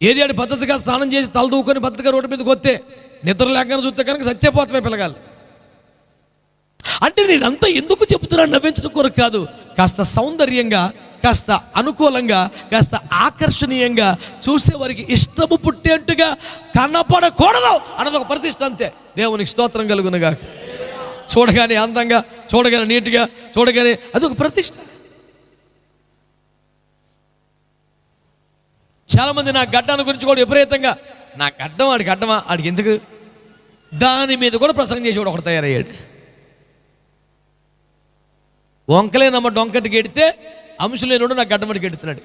ఏది ఆడి పద్ధతిగా స్నానం చేసి తల దూకొని పద్ధతిగా రోడ్డు మీదకి వస్తే నిద్ర లేకుండా చూస్తే కనుక సత్యపోతమే పిల్లగాలు. అంటే నేనంతా ఎందుకు చెబుతున్నాను? నవ్వించడం కొరకు కాదు. కాస్త సౌందర్యంగా, కాస్త అనుకూలంగా, కాస్త ఆకర్షణీయంగా, చూసేవారికి ఇష్టము పుట్టేట్టుగా కనపడకూడదు అన్నది ఒక ప్రతిష్ట, అంతే. దేవునికి స్తోత్రం కలుగునుగా. చూడగానే అందంగా, చూడగానే నీట్గా, చూడగానే అదొక ప్రతిష్ట. చాలామంది నా గడ్డాన్ని గురించి కూడా విపరీతంగా, నా గడ్డం ఆడికి అడ్డమా, ఆడికి ఎందుకు, దాని మీద కూడా ప్రసంగం చేసేవాడు ఒకటి తయారయ్యాడు. వంకలేనమ్మ డొంకటికి ఎడితే అంశులేనుడు నాకు గడ్డమడికి ఎడుతున్నాడు.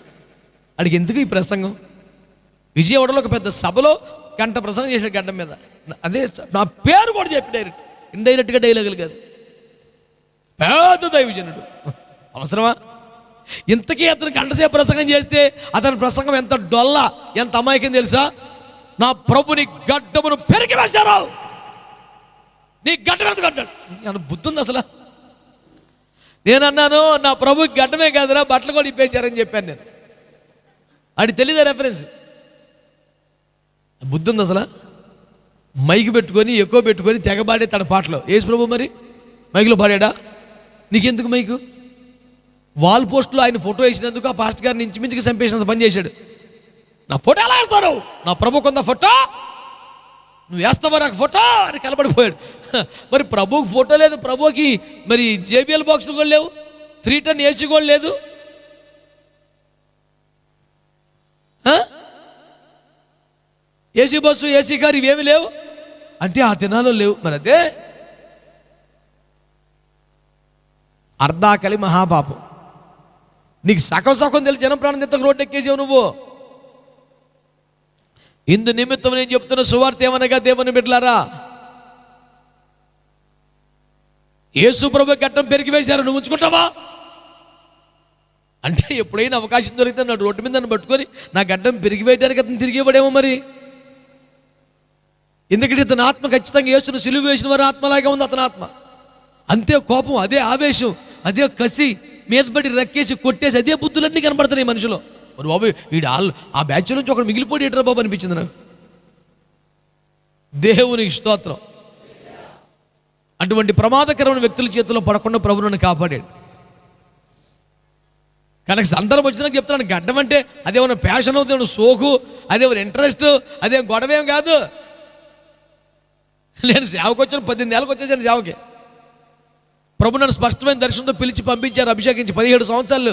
అడిగి ఎందుకు ఈ ప్రసంగం? విజయవాడలో ఒక పెద్ద సభలో గంట ప్రసంగం చేశాడు గడ్డం మీద. అదే నా పేరు కూడా చెప్పి డైరెక్ట్, ఇండైరెక్ట్గా డైలాగులు కాదు. పెద్ద దైవజనుడు, అవసరమా? ఇంతకీ అతను గంటసేపు ప్రసంగం చేస్తే అతని ప్రసంగం ఎంత డొల్ల, ఎంత అమాయకం తెలుసా? నా ప్రభుని గడ్డమును పెరిగి వేశారు, నీ గడ్డ మీద గడ్డాడు. బుద్ధి ఉంది అసలు? నేను అన్నాను, నా ప్రభుకి గడ్డమే కాదురా, బట్టలు కూడా ఇప్పేశారని చెప్పాను నేను. అది తెలీదా రెఫరెన్స్? బుద్ధి ఉంది అసలు? మైకి పెట్టుకొని ఎక్కువ పెట్టుకొని తెగబాడే తన పాటలో. యేసు ప్రభు మరి మైకులో పాడాడా? నీకెందుకు మైకు? వాల్ పోస్టులో ఆయన ఫోటో వేసినందుకు ఆ పాస్ట్ గారిని ఇంచుమించుకి చంపేసినంత పని చేశాడు. నా ఫోటో ఎలా వేస్తారు? నా ప్రభు కొంత ఫోటో నువ్వు వేస్తావా నాకు ఫోటో అని కలబడిపోయాడు. మరి ప్రభుకి ఫోటో లేదు, ప్రభుకి మరి జేబిఎల్ బాక్సులు కూడా లేవు, 3 టన్ ఏసీ కూడా లేదు. ఏసీ బస్సు, ఏసీ కారు ఇవేమి లేవు అంటే ఆ దినాల్లో లేవు. మరి అదే అర్ధాకలి మహాపాపం. నీకు సగం తెలిసి జనం ప్రాణం ఎంత రోడ్డు ఎక్కేసావు నువ్వు. ఇందు నిమిత్తం నేను చెప్తున్న సువార్త ఏమనగా, దేవుని బిడ్డలారా, యేసు ప్రభు గడ్డం పెరిగి వేశారు, నువ్వు ఉంచుకుంటావా? అంటే ఎప్పుడైనా అవకాశం దొరికితే నా రోడ్డు మీద నన్ను పట్టుకొని నా గడ్డం పెరిగి వేయడానికి అతను తిరిగి ఇవ్వడేమో మరి. ఎందుకంటే ఇతని ఆత్మ ఖచ్చితంగా యేసును సిలువ వేసిన వారి ఆత్మలాగా ఉంది అతని ఆత్మ. అంతే కోపం, అదే ఆవేశం, అదే కసి, మీదపడి రక్కేసి కొట్టేసి అదే బుద్ధులన్నీ కనబడుతున్నాయి మనిషిలో. మరి బాబు వీడు ఆ బ్యాచ్ నుంచి ఒకడు మిగిలిపోయి ఎట్రా బాబు అనిపించింది నాకు. దేవునికి స్తోత్రం. అటువంటి ప్రమాదకరమైన వ్యక్తుల చేతుల్లో పడకుండా ప్రభు నన్ను కాపాడాడు. కనుక సందర్భం వచ్చినాక చెప్తున్నాను, గడ్డం అంటే అదేమన్నా ప్యాషన్ అవుతుంది, సోకు, అదేమన్నా ఇంట్రెస్ట్, అదేం గొడవేం కాదు. నేను సేవకు వచ్చాను, 18 ఏళ్ళకి వచ్చేసాను సేవకి. ప్రభు నన్ను స్పష్టమైన దర్శనంతో పిలిచి పంపించారు, అభిషేకించి. 17 సంవత్సరాలు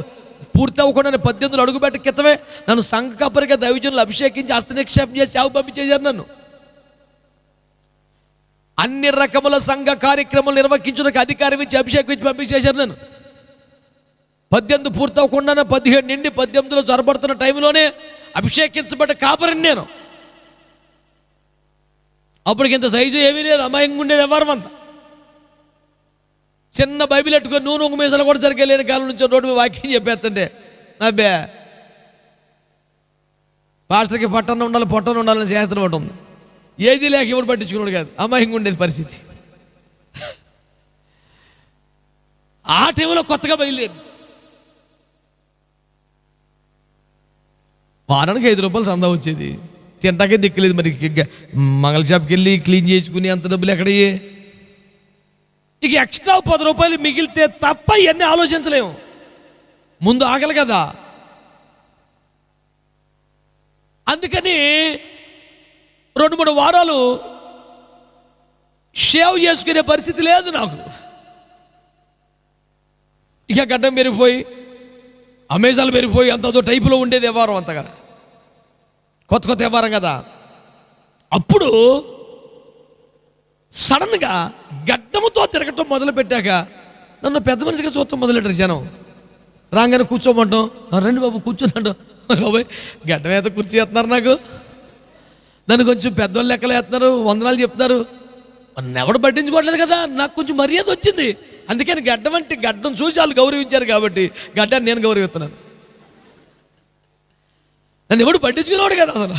పూర్తి అవ్వకుండా 18 అడుగుపెట్ట క్రితమే నన్ను సంఘ కాపరిగా దైవజనులు అభిషేకించి హస్తనిక్షేపం చేసి సేవ పంపించేశారు నన్ను. అన్ని రకముల సంఘ కార్యక్రమాలు నిర్వహించడానికి అధికారం ఇచ్చి అభిషేకం ఇచ్చి పంపించేశారు నన్ను. 18 పూర్తి అవ్వకుండా 17 నుండి 18లో జరబడుతున్న టైంలోనే అభిషేకించబడ్డ కాపరిని నేను. అప్పటికి ఇంత సైజు ఏమీ లేదు, అమాయంగా ఉండేది ఎవరు అంతా. చిన్న బైబిల్ పెట్టుకొని నూనె మీసాలు కూడా సరిగ్గా లేని కాలం నుంచి రోడ్డు మీద వాక్యం చెప్పేస్తుంటే అబ్బే పాస్టర్కి పట్టణ ఉండాలి, పొట్టన ఉండాలని శాస్త్రం ఒకటి ఉంది. ఏది లేక ఎవడు పట్టించుకున్నాడు కాదు, అమాయంగా ఉండేది పరిస్థితి. ఆ టైంలో కొత్తగా బయలుదేరి వారానికి 5 రూపాయలు సందా వచ్చేది, తింటాకే దిక్కులేదు. మరి మంగళ షాప్కి వెళ్ళి క్లీన్ చేసుకుని అంత డబ్బులు ఎక్కడయ్యే? ఇక ఎక్స్ట్రా 10 రూపాయలు మిగిలితే తప్ప ఇవన్నీ ఆలోచించలేము. ముందు ఆగలి కదా. అందుకని 2-3 వారాలు షేవ్ చేసుకునే పరిస్థితి లేదు నాకు. ఇక గడ్డం పెరిగిపోయి అమెజాన్లు పెరిగిపోయి అంతదో టైపులో ఉండేది వ్యవహారం అంతగా, కొత్త వ్యవహారం కదా. అప్పుడు సడన్గా గడ్డముతో తిరగటం మొదలు పెట్టాక నన్ను పెద్ద మనిషిగా చూడటం మొదలెట్టారు జనం. రాగానే కూర్చోమంటాం, రండి బాబు కూర్చోనంటాం. బాబాయ్ గడ్డం అయితే కుర్చీ వేస్తున్నారు, నాకు నన్ను కొంచెం పెద్దోళ్ళు లెక్కలు వేస్తున్నారు, వందనాలు చెప్తున్నారు. నన్ను ఎవడు పట్టించుకోవట్లేదు కదా, నాకు కొంచెం మర్యాద వచ్చింది. అందుకని గడ్డం చూసి వాళ్ళు గౌరవించారు కాబట్టి గడ్డాన్ని నేను గౌరవిస్తున్నాను. నన్ను ఎవడు పట్టించుకునేవాడు కదా అసలు.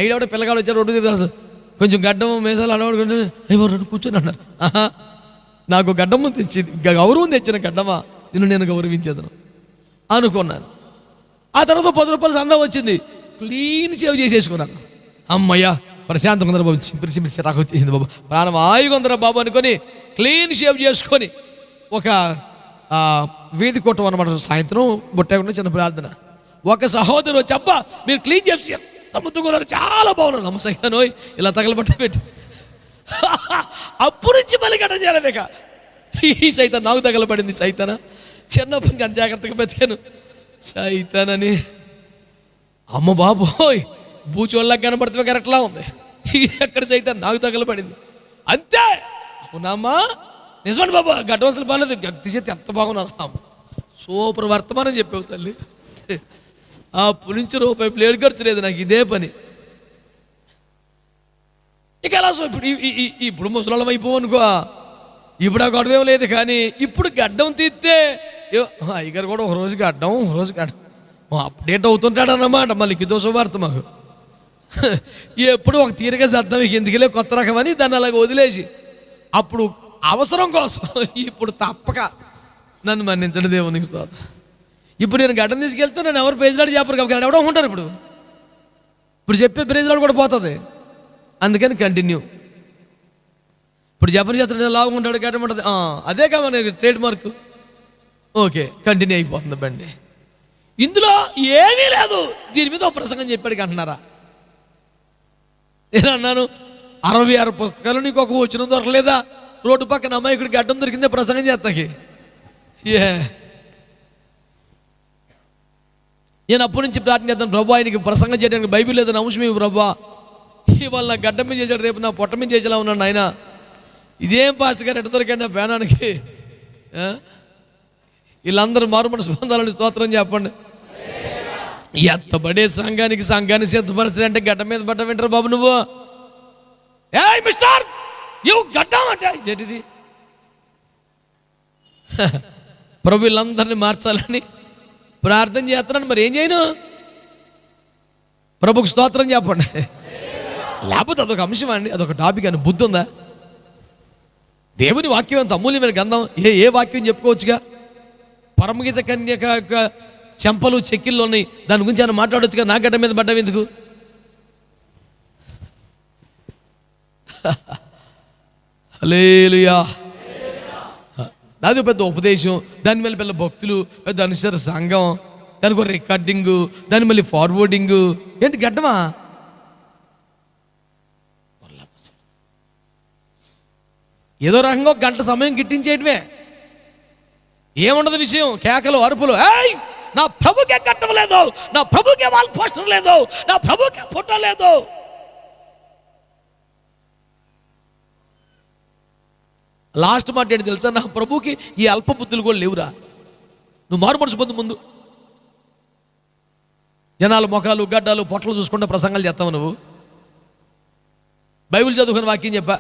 ఐడవాడు పిల్లగాడు వచ్చారు, రోడ్డు కొంచెం గడ్డం మేసాలు అడవాడు కూర్చొని అన్నారు. నాకు గడ్డము తెచ్చింది, గౌరవం తెచ్చిన గడ్డమా, నేను గౌరవించేదను అనుకున్నాను. ఆ తర్వాత 10 రూపాయలు సందా వచ్చింది, క్లీన్ షేవ్ చేసేసుకున్నాను. అమ్మయ్యా ప్రశాంతం కొందరు బాబు, చింపిరి రాక వచ్చేసింది బాబు, ప్రాణం ఆయుగొందర బాబు అనుకొని క్లీన్ షేవ్ చేసుకొని ఒక వీధి కొట్టం అనమాట. సాయంత్రం బుట్టకుండా చిన్న ప్రార్థన. ఒక సహోదరు వచ్చి, అబ్బా మీరు క్లీన్ చేసి ఎంత ముద్దుకున్నారు, చాలా బాగున్నారు. అమ్మ సైతానోయ్ ఇలా తగలబట్ట పెట్టి అప్పుడు నుంచి మళ్ళీ గడ్డం చేయలేక ఈ సైతాన్ నాకు తగలబడింది. సైతాన చిన్నప్పటి నుంచి జాగ్రత్తగా బతికాను సైతానని. అమ్మ బాబోయ్ బూచోళ్ళకి కనబడితే కరెక్ట్లా ఉంది. ఇది ఎక్కడ సైతాన్ నాకు తగలబడింది అంతే. అవునమ్మా నిజమండి బాబా, గడ్డం అసలు బాగాలేదు, తీసేది ఎంత బాగున్నారు. సూపర్ వర్తమానం చెప్పావు తల్లి. అప్పటి నుంచి రూపాయి ప్లేట్ ఖర్చు లేదు నాకు, ఇదే పని. ఇక ఎలా ఇప్పుడు ముసలాళ్ళం అయిపోవనుకో, ఇప్పుడు ఆ గొడవ లేదు. కానీ ఇప్పుడు గడ్డం తీస్తే అయ్యగారు కూడా ఒక రోజు గడ్డం అప్డేట్ అవుతుంటాడు అన్నమాట. మళ్ళీ ఇదో శుభార్త మాకు ఎప్పుడు ఒక తీరిక చేద్దాం, ఎందుకులే కొత్త రకం అని దాన్ని అలాగ వదిలేసి, అప్పుడు అవసరం కోసం ఇప్పుడు తప్పక నన్ను మన్నించండి దేవునికి స్తోత్రం. ఇప్పుడు నేను గడ్డం తీసుకెళ్తే నన్ను ఎవరు ప్రైజ్లాడు చెప్పరు కాబట్టి ఎవడో ఉంటారు. ఇప్పుడు చెప్పే ప్రైజ్లాడు కూడా పోతుంది. అందుకని కంటిన్యూ. ఇప్పుడు జపని చేస్తాడు, లాగా ఉంటాడు, గడ్డం ఉంటుంది, అదే కావాలి ట్రేడ్ మార్క్. ఓకే కంటిన్యూ అయిపోతుంది బండి. ఇందులో ఏమీ లేదు. దీని మీద ఒక ప్రసంగం చెప్పాడు అంటున్నారా? నేను అన్నాను 66 పుస్తకాలు, నీకు ఒక వచనం దొరకలేదా? రోడ్డు పక్కన అమ్మాయికుడికి గడ్డం దొరికిందే ప్రసంగం చేస్తాకి. నేను అప్పటి నుంచి ప్రార్థన చేస్తాను, ప్రభు ఆయనకి ప్రసంగం చేయడానికి బైబిల్ లేదని అంశం ఇవి ప్రభా, ఇవాళ నా గడ్డం మీద చేశాడు, రేపు నా పొట్ట మీద చేసేలా ఉన్నాడు ఆయన. ఇదేం పాస్టర్ గారు ఎట్ట దొరికాడు నా పేనానికి? వీళ్ళందరూ మారు మనసు పొందాలని స్తోత్రం చెప్పండి. ఎత్తబడే సంఘాన్ని సిద్ధపరచాలంటే గడ్డ మీద పడ్డ వింటారు బాబు నువ్వు. ఏ మిస్టర్ ఇవి గడ్డం అంటే ఇదేంటిది? ప్రభు వీళ్ళందరినీ మార్చాలని ప్రార్థన చేస్తున్నాను. మరి ఏం చేయను? ప్రభుకు స్తోత్రం చెప్పండి. లేకపోతే అదొక అంశం అండి, అదొక టాపిక్ అని బుద్ధి ఉందా? దేవుని వాక్యం అంత అమూల్యమైన గ్రంథం, ఏ వాక్యం చెప్పుకోవచ్చుగా. పరమగీత కన్యక యొక్క చెంపలు చెక్కిళ్ళు ఉన్నాయి, దాని గురించి ఆయన మాట్లాడొచ్చుగా. నా గడ్డ మీద పడ్డావు ఎందుకు? హల్లెలూయా. అది పెద్ద ఉపదేశం, దాని మళ్ళీ పెద్ద భక్తులు, పెద్ద అనుసర సంఘం, దానికి ఒక రికార్డింగు, దాని మళ్ళీ ఫార్వర్డింగు. ఏంటి గడ్డమా? ఏదో రకంగా 1 గంట సమయం గిట్టించేయటమే, ఏముండదు విషయం. కేకలు అరుపులు, ఏయ్ నా ప్రభుకే గడ్డం లేదు, నా ప్రభుకే వాళ్ళ పోస్టర్ లేదు, నా ప్రభుకే ఫోటో లేదు. లాస్ట్ మాట ఏంటి తెలుసా? నా ప్రభుకి ఈ అల్ప బుద్ధులు కూడా లేవురా. నువ్వు మారు మనసు పొందు. ముందు జనాలు మొఖాలు గడ్డాలు పొట్టలు చూసుకుంటే ప్రసంగాలు చేస్తావు నువ్వు. బైబిల్ చదువుకుని వాక్యం చెప్పా,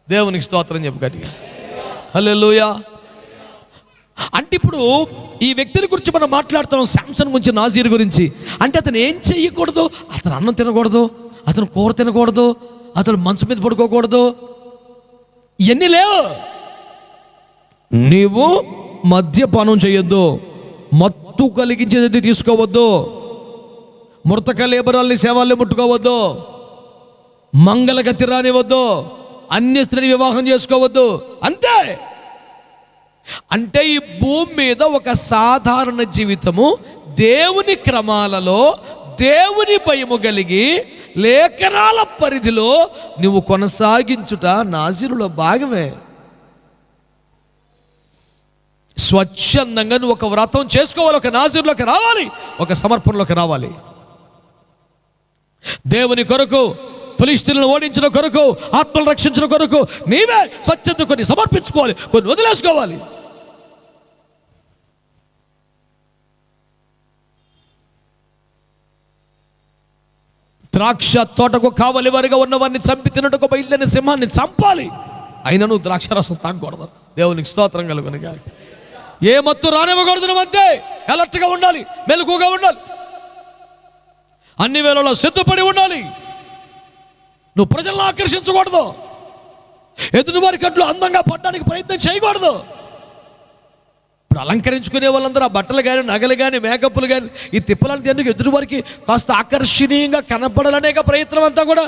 దేవునికి స్తోత్రం చెప్పు గట్టిగా హల్లెలూయా. అంటే ఇప్పుడు ఈ వ్యక్తిని గురించి మనం మాట్లాడుతున్నాం, శాంసన్ గురించి, నాజీర్ గురించి. అంటే అతను ఏం చెయ్యకూడదు? అతను అన్నం తినకూడదు, అతను కూర తినకూడదు, అతను మంచం మీద పడుకోకూడదు, ఇవన్నీ లేవు. నీవు మద్యపానం చేయొద్దు, మత్తు కలిగించేది తీసుకోవద్దు, మృతక లేబరాల్ని సేవల్ని ముట్టుకోవద్దు, మంగళగతి రానివద్దు, అన్య స్త్రీని వివాహం చేసుకోవద్దు, అంతే. అంటే ఈ భూమి మీద ఒక సాధారణ జీవితము దేవుని క్రమాలలో, దేవుని భయము కలిగి లేఖనాల పరిధిలో నువ్వు కొనసాగించుట నాజీరులో భాగమే. స్వచ్ఛందంగా నువ్వు ఒక వ్రతం చేసుకోవాలి, ఒక నాజీరులోకి రావాలి, ఒక సమర్పణలోకి రావాలి. దేవుని కొరకు, ఫిలిష్తీయులను ఓడించిన కొరకు, ఆత్మలు రక్షించిన కొరకు నీవే స్వచ్ఛత కొన్ని సమర్పించుకోవాలి, కొన్ని వదిలేసుకోవాలి. ద్రాక్ష తోటకు కావలి వారిగా ఉన్నవారిని చంపి తినటకు బయలుదేరిన సింహాన్ని చంపాలి, అయినా నువ్వు ద్రాక్షరసం తాగకూడదు. దేవునికి స్తోత్రం కలుగును గాక. ఏ మత్తు రానివ్వకూడదు, మధ్య అలర్ట్గా ఉండాలి, మెలకుగా ఉండాలి, అన్ని వేళలో సిద్ధపడి ఉండాలి. నువ్వు ప్రజలను ఆకర్షించకూడదు, ఎదుటి వారి కట్లు అందంగా పడడానికి ప్రయత్నం చేయకూడదు. ఇప్పుడు అలంకరించుకునే వాళ్ళందరూ ఆ బట్టలు కానీ, నగలు కానీ, మేకప్లు కానీ, ఈ తిప్పలాంటి ఎందుకు ఎదుటి వారికి కాస్త ఆకర్షణీయంగా కనపడాలనేక ప్రయత్నం అంతా కూడా.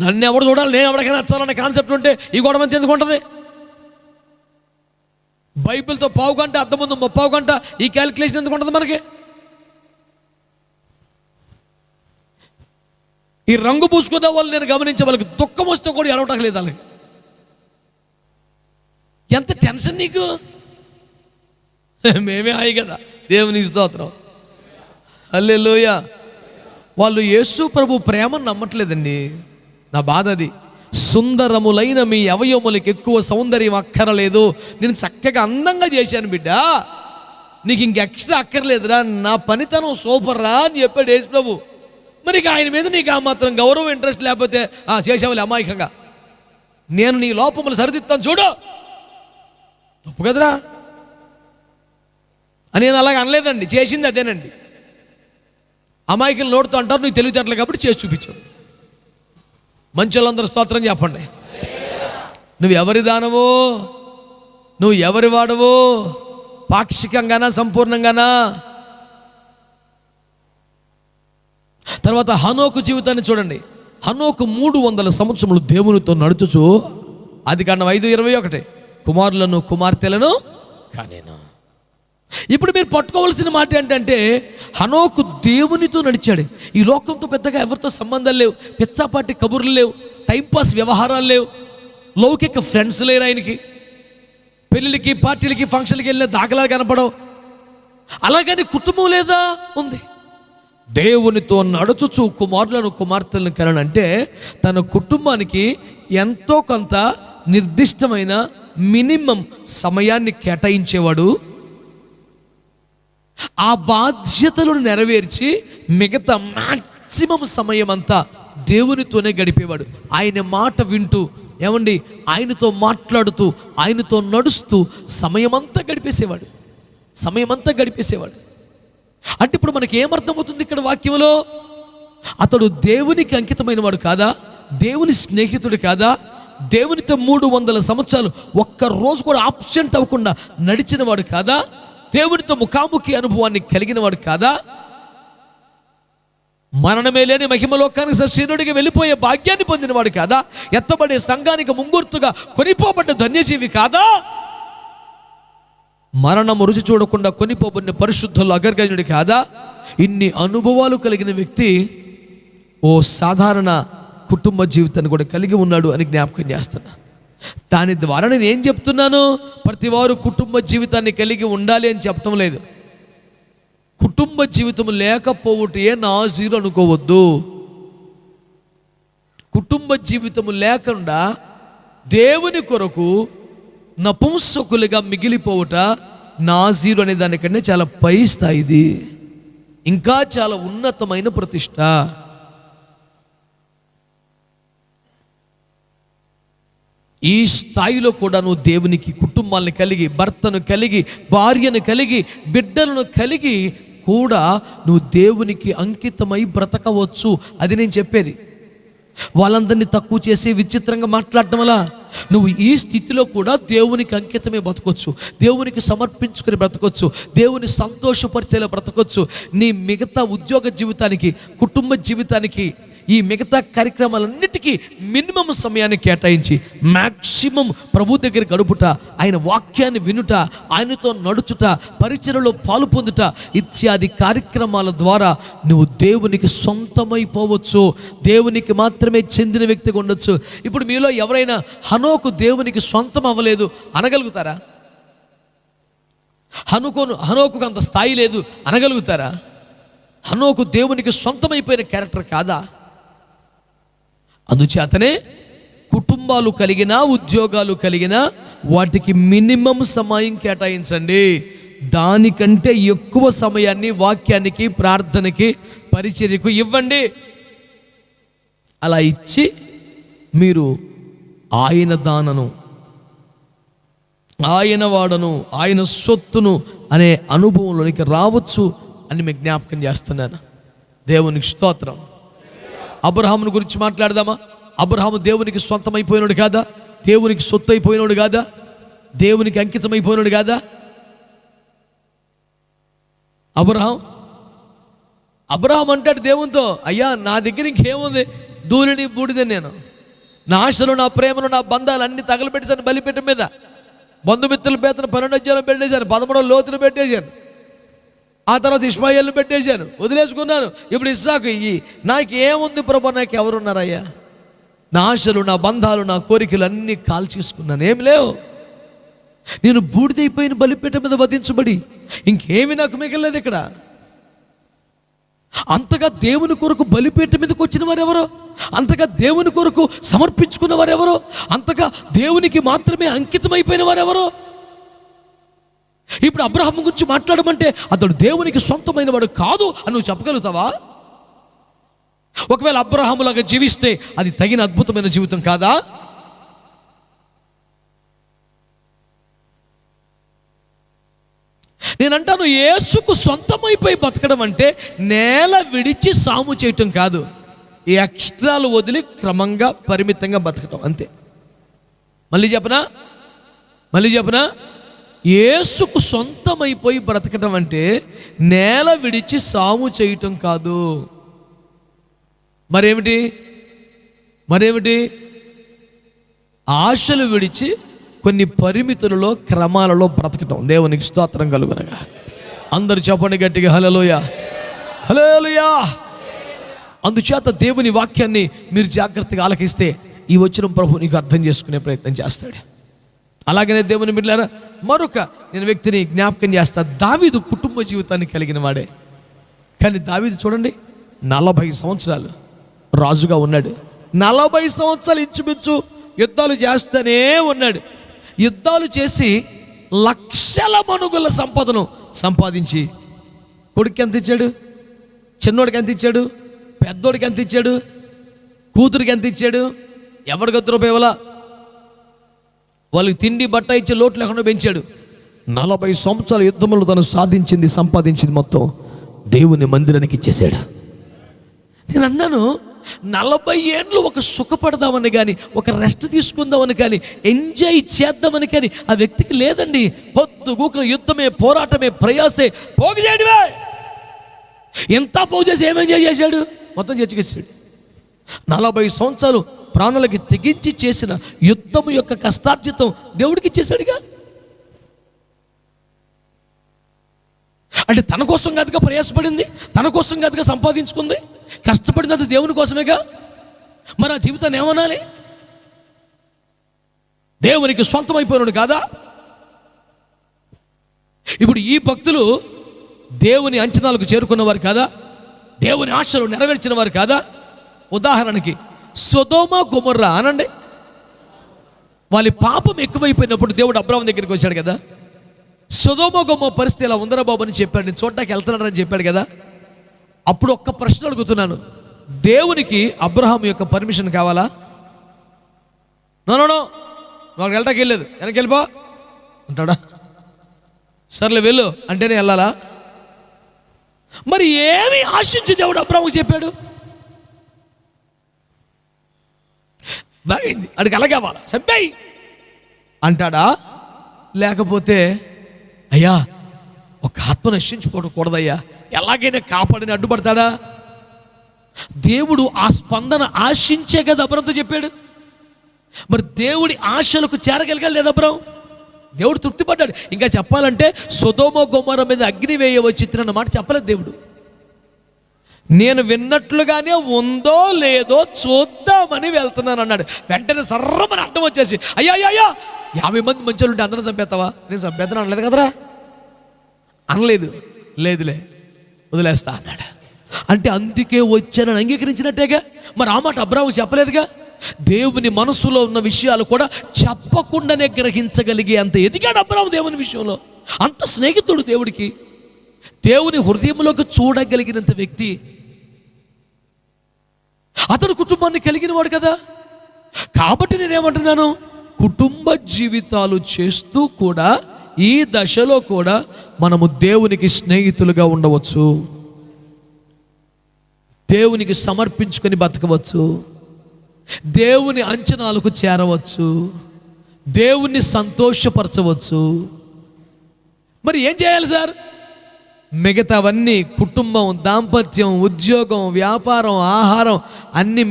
నన్ను ఎవడు చూడాలి, నేను ఎవరికైనా నచ్చాలనే కాన్సెప్ట్ ఉంటే ఈ గొడవ అంతా ఎందుకు ఉంటుంది? బైబిల్తో పావు గంట, అర్థం ముందు 30 గంట, ఈ క్యాలిక్యులేషన్ ఎందుకు ఉంటుంది మనకి? ఈ రంగు పూసుకున్న వాళ్ళు నేను గమనించే వాళ్ళకి దుఃఖం వస్తే కూడా ఎడవటం లేదు. వాళ్ళకి ఎంత టెన్షన్ నీకు. మేమే హాయి కదా, దేవుని స్తోత్రం, హల్లెలూయా. వాళ్ళు యేసు ప్రభు ప్రేమను నమ్మట్లేదండి. నా బాధ అది. సుందరములైన మీ అవయవములకు ఎక్కువ సౌందర్యం అక్కరలేదు, నేను చక్కగా అందంగా చేశాను బిడ్డ, నీకు ఇంక ఎక్స్ట్రా అక్కర్లేదురా, నా పనితనం సూపర్ రా అని చెప్పాడు యేసు ప్రభు. మరి ఆయన మీద నీకు ఆ మాత్రం గౌరవం, ఇంట్రెస్ట్ లేకపోతే చేసేవాళ్ళు అమాయకంగా, నేను నీ లోపములు సరిదిద్దాను చూడు, తప్పు కదరా అని నేను అలాగ అనలేదండి, చేసింది అదేనండి. అమాయకులు నోడుతూ అంటారు, నువ్వు తెలివితేటలు కాబట్టి చేసి చూపించావు. మంచి వాళ్ళందరూ స్తోత్రం చెప్పండి. నువ్వు ఎవరి దానవో, నువ్వు ఎవరి వాడవో, పాక్షికంగానా సంపూర్ణంగానా? తర్వాత హనోకు జీవితాన్ని చూడండి. హనోకు 300 సంవత్సరములు దేవునితో నడుచుచు, ఆదికాండం 5:21, కుమారులను కుమార్తెలను కానేను. ఇప్పుడు మీరు పట్టుకోవాల్సిన మాట ఏంటంటే, హనోకు దేవునితో నడిచాడు. ఈ లోకంతో పెద్దగా ఎవరితో సంబంధాలు లేవు, పిచ్చాపాటి కబుర్లు లేవు, టైంపాస్ వ్యవహారాలు లేవు, లౌకిక ఫ్రెండ్స్ లేరు ఆయనకి, పెళ్ళిళ్ళకి, పార్టీలకి, ఫంక్షన్లకి వెళ్ళిన దాఖలాలు కనపడవు. అలాగని కుటుంబం లేదా? ఉంది. దేవునితో నడుచుచు కుమారులను కుమార్తెలను కనంటే తన కుటుంబానికి ఎంతో కొంత నిర్దిష్టమైన మినిమం సమయాన్ని కేటాయించేవాడు. ఆ బాధ్యతలను నెరవేర్చి మిగతా మ్యాక్సిమం సమయం అంతా దేవునితోనే గడిపేవాడు. ఆయన మాట వింటూ, ఏమండి, ఆయనతో మాట్లాడుతూ, ఆయనతో నడుస్తూ సమయమంతా గడిపేసేవాడు. అంటే ఇప్పుడు మనకి ఏమర్థమవుతుంది ఇక్కడ వాక్యంలో? అతడు దేవునికి అంకితమైన వాడు కాదా? దేవుని స్నేహితుడు కాదా? దేవునితో 300 సంవత్సరాలు ఒక్కరోజు కూడా ఆబ్సెంట్ అవ్వకుండా నడిచిన వాడు కాదా? దేవునితో ముఖాముఖి అనుభవాన్ని కలిగిన వాడు కాదా? మరణమే లేని మహిమలోకానికి సశరీరుడిగా వెళ్ళిపోయే భాగ్యాన్ని పొందినవాడు కాదా? ఎత్తబడే సంఘానికి ముంగుర్తుగా కొనిపోబడ్డ ధన్యజీవి కాదా? మరణము రుచి చూడకుండా కొనిపోబడిన పరిశుద్ధులు అగర్గణ్యుడి కాదా? ఇన్ని అనుభవాలు కలిగిన వ్యక్తి ఓ సాధారణ కుటుంబ జీవితాన్ని కూడా కలిగి ఉన్నాడు అని జ్ఞాపకం చేస్తున్నా. దాని ద్వారా నేను ఏం చెప్తున్నాను? ప్రతి వారు కుటుంబ జీవితాన్ని కలిగి ఉండాలి అని చెప్పటం లేదు. కుటుంబ జీవితం లేకపోవటే నాజీరు అనుకోవద్దు. కుటుంబ జీవితము లేకుండా దేవుని కొరకు నపుంసకులుగా మిగిలిపోవుట నాజీరు అనే దానికంటే చాలా పై స్థాయిది, ఇంకా చాలా ఉన్నతమైన ప్రతిష్ట. ఈ స్థాయిలో కూడా నువ్వు దేవునికి కుటుంబాలను కలిగి, భర్తను కలిగి, భార్యను కలిగి, బిడ్డలను కలిగి కూడా నువ్వు దేవునికి అంకితమై బ్రతకవచ్చు. అది నేను చెప్పేది. వాళ్ళందరినీ తక్కువ చేసి విచిత్రంగా మాట్లాడటం వల్ల నువ్వు ఈ స్థితిలో కూడా దేవునికి అంకితమే బ్రతకొచ్చు, దేవునికి సమర్పించుకుని బ్రతకొచ్చు, దేవుని సంతోషపరిచేలా బ్రతకొచ్చు. నీ మిగతా ఉద్యోగ జీవితానికి, కుటుంబ జీవితానికి ఈ మిగతా కార్యక్రమాలన్నిటికీ మినిమం సమయాన్ని కేటాయించి మ్యాక్సిమం ప్రభు దగ్గర గడుపుట, ఆయన వాక్యాన్ని వినుట, ఆయనతో నడుచుట, పరిచర్యలో పాలు పొందుట ఇత్యాది కార్యక్రమాల ద్వారా నువ్వు దేవునికి సొంతమైపోవచ్చు. దేవునికి మాత్రమే చెందిన వ్యక్తిగా ఉండొచ్చు. ఇప్పుడు మీలో ఎవరైనా హనోకు దేవునికి సొంతం అవ్వలేదు అనగలుగుతారా? హనోకుకు అంత స్థాయి లేదు అనగలుగుతారా? హనోకు దేవునికి సొంతమైపోయిన క్యారెక్టర్ కాదా? అందుచేతనే కుటుంబాలు కలిగిన, ఉద్యోగాలు కలిగిన వాటికి మినిమం సమయం కేటాయించండి. దానికంటే ఎక్కువ సమయాన్ని వాక్యానికి, ప్రార్థనకి, పరిచర్యకు ఇవ్వండి. అలా ఇచ్చి మీరు ఆయన దానను, ఆయన వాడను, ఆయన సొత్తును అనే అనుభవంలోనికి రావచ్చు అని మీకు జ్ఞాపకం చేస్తున్నాను. దేవునికి స్తోత్రం. అబ్రహామును గురించి మాట్లాడదామా? అబ్రహాము దేవునికి సొంతమైపోయినాడు కాదా? దేవునికి సొత్తు అయిపోయినాడు కాదా? దేవునికి అంకితమైపోయినాడు కాదా? అబ్రహాం అంటాడు దేవునితో, అయ్యా నా దగ్గర ఇంకేముంది, ధూళిని బూడిదే, నేను నా ఆశలు, నా ప్రేమలు, నా బంధాలు అన్ని తగలబెట్టేశాను బలిపీఠం మీద. బంధుమిత్రుల పేతను 12 అధ్యాయాలు పెట్టేశాను, 13 లోతులు పెట్టేశాను, ఆ తర్వాత ఇష్మాయేల్ని పెట్టేశాను, వదిలేసుకున్నాను. ఇప్పుడు ఇస్సాకు నాకు ఏముంది ప్రభు, నాకు ఎవరున్నారయ్యా? నా ఆశలు, నా బంధాలు, నా కోరికలు అన్నీ కాల్చేసుకున్నాను, ఏమి లేవు. నేను బూడిదైపోయిన బలిపీఠం మీద వధించబడి ఇంకేమి నాకు మిగలేదు ఇక్కడ. అంతగా దేవుని కొరకు బలిపీఠం మీదకి వచ్చిన వారెవరో, అంతగా దేవుని కొరకు సమర్పించుకున్న వారెవరో, అంతగా దేవునికి మాత్రమే అంకితమైపోయిన వారెవరో. ఇప్పుడు అబ్రహాం గురించి మాట్లాడమంటే అతడు దేవునికి సొంతమైన వాడు కాదు అని నువ్వు చెప్పగలుగుతావా? ఒకవేళ అబ్రహాములాగా జీవిస్తే అది తగిన అద్భుతమైన జీవితం కాదా? నేనంటాను, యేసుకు సొంతమైపోయి బతకడం అంటే నేల విడిచి సాము చేయటం కాదు, ఈ ఎక్స్ట్రాలు వదిలి క్రమంగా పరిమితంగా బతకటం అంతే. మళ్ళీ చెప్పనా? యేసుకు సొంతమైపోయి బ్రతకటం అంటే నేల విడిచి సాము చేయటం కాదు. మరేమిటి? ఆశలు విడిచి కొన్ని పరిమితులలో, క్రమాలలో బ్రతకటం. దేవునికి స్తోత్రం కలుగునగా. అందరూ చెప్పండి గట్టిగా, హల్లెలూయా, హల్లెలూయా. అందుచేత దేవుని వాక్యాన్ని మీరు జాగ్రత్తగా ఆలకిస్తే ఈ వచనం ప్రభు నీకు అర్థం చేసుకునే ప్రయత్నం చేస్తాడు. అలాగనే దేవుని బిడ్డలారా, నేను వ్యక్తిని జ్ఞాపకం చేస్తా. దావీదు కుటుంబ జీవితాన్ని కలిగిన వాడే, కానీ దావీదు చూడండి 40 సంవత్సరాలు రాజుగా ఉన్నాడు. 40 సంవత్సరాలు ఇంచుమించు యుద్ధాలు చేస్తూనే ఉన్నాడు. యుద్ధాలు చేసి లక్షల మనుగుల సంపదను సంపాదించి కొడుకు ఎంత ఇచ్చాడు, చిన్నోడికి ఎంత ఇచ్చాడు, పెద్దోడికి ఎంత ఇచ్చాడు, కూతురికి ఎంత ఇచ్చాడు, ఎవరికి 10 రూపాయల వాళ్ళకి తిండి బట్ట ఇచ్చే లోటు లేకుండా పెంచాడు. 40 సంవత్సరాల యుద్ధములు తను సంపాదించింది మొత్తం దేవుని మందిరానికి ఇచ్చేశాడు. నేను అన్నాను, 40 ఏళ్ళు ఒక సుఖపడదామని కానీ, ఒక రెస్ట్ తీసుకుందామని కానీ, ఎంజాయ్ చేద్దామని కానీ ఆ వ్యక్తికి లేదండి. పొద్దు గూకల యుద్ధమే, పోరాటమే, ప్రయాసే, పోగు చేయడమే. ఎంత పోగు చేసి ఏం ఎంజాయ్ చేశాడు? మొత్తం చచ్చికేసాడు. 40 సంవత్సరాలు ప్రాణాలకి తెగించి చేసిన యుద్ధము యొక్క కష్టార్జితం దేవుడికి ఇచ్చేశాడుగా. అంటే తన కోసం కాదుగా ప్రయాసపడింది, తన కోసం కాదుగా సంపాదించుకుంది, కష్టపడింది అది దేవుని కోసమేగా. మరి ఆ జీవితాన్ని ఏమనాలి? దేవునికి సొంతమైపోయినాడు కాదా? ఇప్పుడు ఈ భక్తులు దేవుని అంచనాలకు చేరుకున్నవారు కాదా? దేవుని ఆశలు నెరవేర్చిన వారు కాదా? ఉదాహరణకి సొదొమ గొమొర్రా అనండి. వాళ్ళ పాపం ఎక్కువైపోయినప్పుడు దేవుడు అబ్రాహాము దగ్గరికి వచ్చాడు కదా. సొదొమ గొమొర్రా పరిస్థితి ఇలా ఉందరా బాబు అని చెప్పాడు. నేను చూడటానికి వెళ్తున్నాడని చెప్పాడు కదా. అప్పుడు ఒక్క ప్రశ్న అడుగుతున్నాను, దేవునికి అబ్రహాము యొక్క పర్మిషన్ కావాలా? నో నాకు వెళ్ళటానికి వెళ్ళలేదు, వెనక్కి వెళ్ళిపో అంటాడా? సర్లే వెళ్ళు అంటేనే వెళ్ళాలా? మరి ఏమి ఆశించి దేవుడు అబ్రహాముకు చెప్పాడు? బాగైంది అడిగి అలాగే అవ్వాలా, చంపేయి అంటాడా? లేకపోతే అయ్యా ఒక ఆత్మ నశించిపోకూడదయ్యా, ఎలాగైనా కాపాడిని అడ్డుపడతాడా? దేవుడు ఆ స్పందన ఆశించే కదా అబ్రాముతో చెప్పాడు. మరి దేవుడి ఆశలకు చేరగలిగాడు లేదా అబ్రాము? దేవుడు తృప్తిపడ్డాడు. ఇంకా చెప్పాలంటే సొదొమ గొమొర్రా మీద అగ్ని వేయవచ్చిత్రన్న మాట చెప్పలేదు దేవుడు. నేను విన్నట్లుగానే ఉందో లేదో చూద్దామని వెళ్తున్నాను అన్నాడు. వెంటనే సర్రమని అర్థం వచ్చేసి, అయ్యా 50 మంది మంచోళ్ళు ఉంటే అందరం చంపేస్తావా? నేను చంపేస్తాను అనలేదు కదరా, అనలేదు. లేదులే వదిలేస్తా అన్నాడు. అంటే అందుకే వచ్చానని అంగీకరించినట్టేగా. మరి ఆ మాట అబ్రాము చెప్పలేదుగా. దేవుని మనసులో ఉన్న విషయాలు కూడా చెప్పకుండానే గ్రహించగలిగే అంత ఎదిగాడు అబ్రాము దేవుని విషయంలో. అంత స్నేహితుడు దేవుడికి, దేవుని హృదయంలోకి చూడగలిగినంత వ్యక్తి. అతను కుటుంబాన్ని కలిగిన వాడు కదా. కాబట్టి నేనేమంటున్నాను, కుటుంబ జీవితాలు చేస్తూ కూడా ఈ దశలో కూడా మనము దేవునికి స్నేహితులుగా ఉండవచ్చు, దేవునికి సమర్పించుకొని బతకవచ్చు, దేవుని అంచనాలకు చేరవచ్చు, దేవుణ్ణి సంతోషపరచవచ్చు. మరి ఏం చేయాలి సార్? మిగతావన్నీ కుటుంబం, దాంపత్యం, ఉద్యోగం, వ్యాపారం, ఆహారం అన్నీ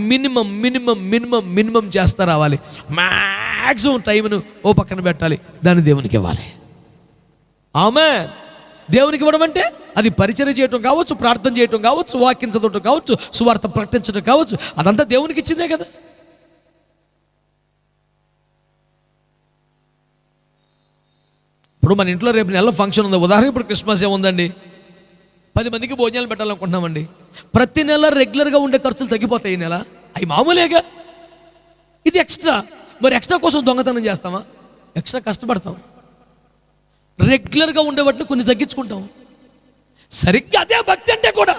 మినిమం చేస్తా రావాలి. మ్యాక్సిమం టైంను ఓ పక్కన పెట్టాలి, దాన్ని దేవునికి ఇవ్వాలి. ఆమేన్. దేవునికి ఇవ్వడం అంటే అది పరిచర్య చేయటం కావచ్చు, ప్రార్థన చేయటం కావచ్చు, వాక్యం చదవటం కావచ్చు, సువార్త ప్రకటించడం కావచ్చు, అదంతా దేవునికి ఇచ్చిందే కదా. ఇప్పుడు మన ఇంట్లో రేపు నెల ఫంక్షన్ ఉంది. ఉదాహరణకి ఇప్పుడు క్రిస్మస్ ఏముందండి, 10 మందికి భోజనాలు పెట్టాలనుకుంటున్నామండి. ప్రతి నెల రెగ్యులర్గా ఉండే ఖర్చులు తగ్గిపోతాయి. ఈ నెల అవి మామూలేగా, ఇది ఎక్స్ట్రా. మరి ఎక్స్ట్రా కోసం దొంగతనం చేస్తామా? ఎక్స్ట్రా కష్టపడతాం. రెగ్యులర్గా ఉండే వాటిని కొన్ని తగ్గించుకుంటాం. సరిగ్గా అదే భక్తి అంటే కూడా.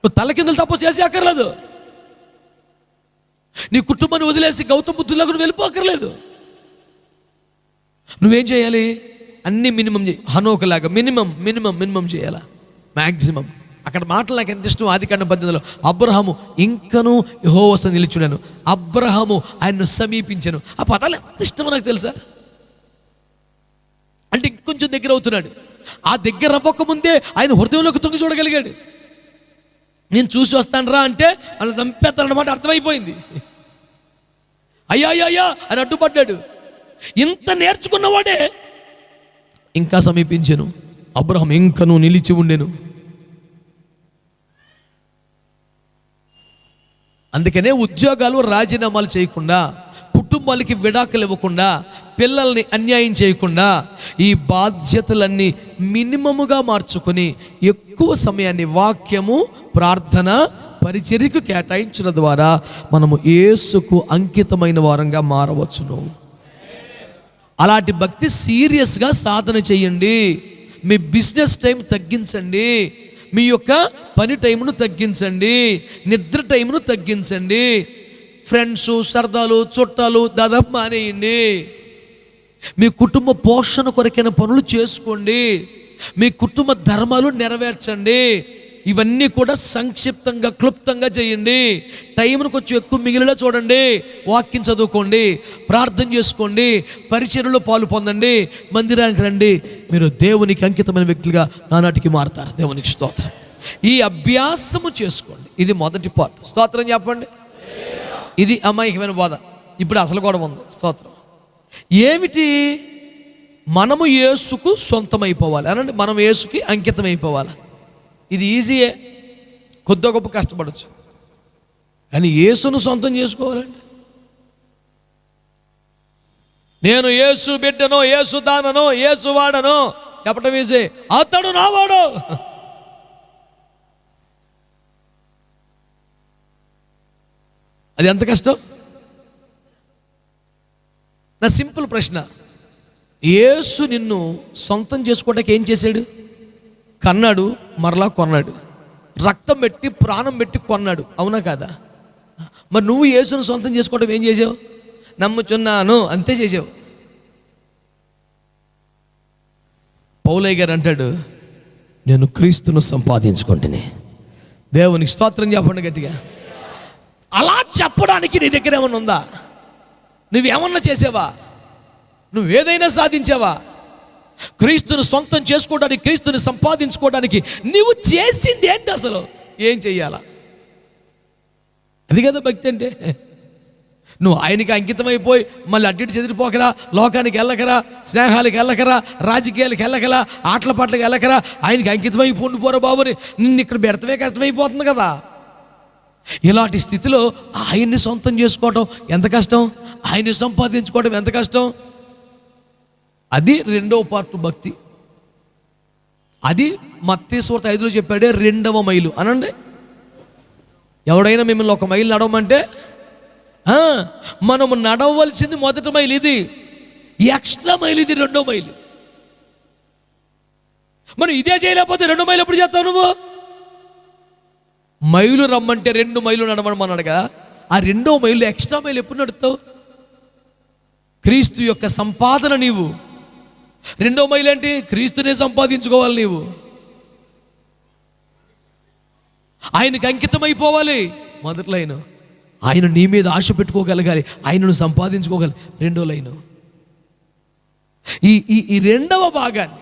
నువ్వు తల కిందలు తప్ప చేసి అక్కర్లేదు. నీ కుటుంబాన్ని వదిలేసి గౌతమ బుద్ధుల్లా కూడా వెళ్ళిపోక్కర్లేదు. నువ్వేం చేయాలి? అన్నీ మినిమం చేయి. హనోకులాగా మినిమం చేయాలా, మ్యాక్సిమం. అక్కడ మాటలు నాకు ఎంత ఇష్టం. ఆదికాండ 18లో అబ్రహాము ఇంకను యెహోవా నిలుచున్నాను, అబ్రహాము ఆయన్ను సమీపించాను. ఆ పదాలు ఎంత ఇష్టమో నాకు తెలుసా. అంటే ఇంకొంచెం దగ్గర అవుతున్నాడు. ఆ దగ్గర అవ్వకముందే ఆయన హృదయంలోకి తొంగి చూడగలిగాడు. నేను చూసి వస్తాను రా అంటే వాళ్ళు చంపేస్తానన్నమాట అర్థమైపోయింది. అయ్యా అని అడ్డుపడ్డాడు. ఇంత నేర్చుకున్నవాడే ఇంకా సమీపించెను, అబ్రహాం ఇంకను నిలిచి ఉండెను. అందుకనే ఉద్యోగాలు రాజీనామాలు చేయకుండా, కుటుంబాలకి విడాకులు ఇవ్వకుండా, పిల్లల్ని అన్యాయం చేయకుండా ఈ బాధ్యతలన్నీ మినిమముగా మార్చుకొని ఎక్కువ సమయాన్ని వాక్యము, ప్రార్థన, పరిచర్యకు కేటాయించడం ద్వారా మనము యేసుకు అంకితమైన వారంగా మారవచ్చును. అలాంటి భక్తి సీరియస్గా సాధన చేయండి. మీ బిజినెస్ టైం తగ్గించండి, మీ యొక్క పని టైంను తగ్గించండి, నిద్ర టైంను తగ్గించండి, ఫ్రెండ్స్, సరదాలు, చుట్టాలు దాదాపు మానేయండి. మీ కుటుంబ పోషణ కొరకైన పనులు చేసుకోండి, మీ కుటుంబ ధర్మాలు నెరవేర్చండి. ఇవన్నీ కూడా సంక్షిప్తంగా, క్లుప్తంగా చేయండి. టైంను కొంచెం ఎక్కువ మిగిలిలా చూడండి. వాక్యం చదువుకోండి, ప్రార్థన చేసుకోండి, పరిచర్యలో పాలు పొందండి, మందిరానికి రండి. మీరు దేవునికి అంకితమైన వ్యక్తులుగా నానాటికి మారుతారు. దేవునికి స్తోత్రం. ఈ అభ్యాసము చేసుకోండి. ఇది మొదటి పార్ట్. స్తోత్రం చెప్పండి. ఇది అమాయకమైన బోధ. ఇప్పుడు అసలు కూడా ఉంది. స్తోత్రం. ఏమిటి? మనము యేసుకు సొంతమైపోవాలి అనండి. మనం యేసుకి అంకితం అయిపోవాలి. ఇది ఈజీయే, కొద్ది గొప్ప కష్టపడచ్చు. కానీ యేసును సొంతం చేసుకోవాలండి. నేను యేసు బిడ్డను, యేసు దానను, యేసు వాడను చెప్పటం ఈజీ. అతడు నావాడు. అది ఎంత కష్టం? నా సింపుల్ ప్రశ్న, యేసు నిన్ను సొంతం చేసుకోవడానికి ఏం చేశాడు? కన్నాడు, మరలా కొన్నాడు, రక్తం పెట్టి ప్రాణం పెట్టి కొన్నాడు. అవునా కాదా? మరి నువ్వు యేసును సొంతం చేసుకోవడం ఏం చేసావు? నమ్ముచున్నాను అంతే చేసావు. పౌలయ్య గారు అంటాడు, నేను క్రీస్తును సంపాదించుకుంటుని. దేవునికి స్తోత్రం చెప్పండి గట్టిగా. అలా చెప్పడానికి నీ దగ్గర ఏమన్నా ఉందా? నువ్వేమన్నా చేసావా? నువ్వేదైనా సాధించావా? క్రీస్తుని సొంతం చేసుకోవడానికి, క్రీస్తుని సంపాదించుకోవడానికి నువ్వు చేసింది ఏంటి? అసలు ఏం చెయ్యాలా? అది కదా భక్తి అంటే. నువ్వు ఆయనకి అంకితమైపోయి మళ్ళీ అడ్డిటి చెదిరిపోకరా, లోకానికి వెళ్ళకరా, స్నేహాలకు వెళ్ళకరా, రాజకీయాలకు వెళ్ళకరా, ఆటల పాటలకు వెళ్ళకరా, ఆయనకి అంకితమై పొండిపోరా బాబుని నిన్ను ఇక్కడ పెడతమే కష్టమైపోతుంది కదా. ఇలాంటి స్థితిలో ఆయన్ని సొంతం చేసుకోవటం ఎంత కష్టం, ఆయన్ని సంపాదించుకోవడం ఎంత కష్టం. అది రెండవ పార్ట్ భక్తి. అది మత్తయి సువార్త 5లో చెప్పాడే 2వ మైలు అనండి. ఎవడైనా మిమ్మల్ని 1 మైలు నడవమంటే మనము నడవలసింది 1వ మైలు, ఇది ఎక్స్ట్రా మైలు, ఇది 2వ మైలు. మనం ఇదే చేయలేకపోతే 2వ మైలు ఎప్పుడు చేస్తావు నువ్వు? మైలు రమ్మంటే 2 మైలు నడవమన్నాడుగా, ఆ 2వ మైలు ఎక్స్ట్రా మైలు ఎప్పుడు నడుస్తావు? క్రీస్తు యొక్క సంపాదన నీవు. 2వ మైలు ఏంటి? క్రీస్తునే సంపాదించుకోవాలి నీవు. ఆయనకి అంకితమైపోవాలి. మొదటి లైను ఆయన నీ మీద ఆశ పెట్టుకోగలగాలి, ఆయనను సంపాదించుకోగలి. 2వ లైను ఈ 2వ భాగాన్ని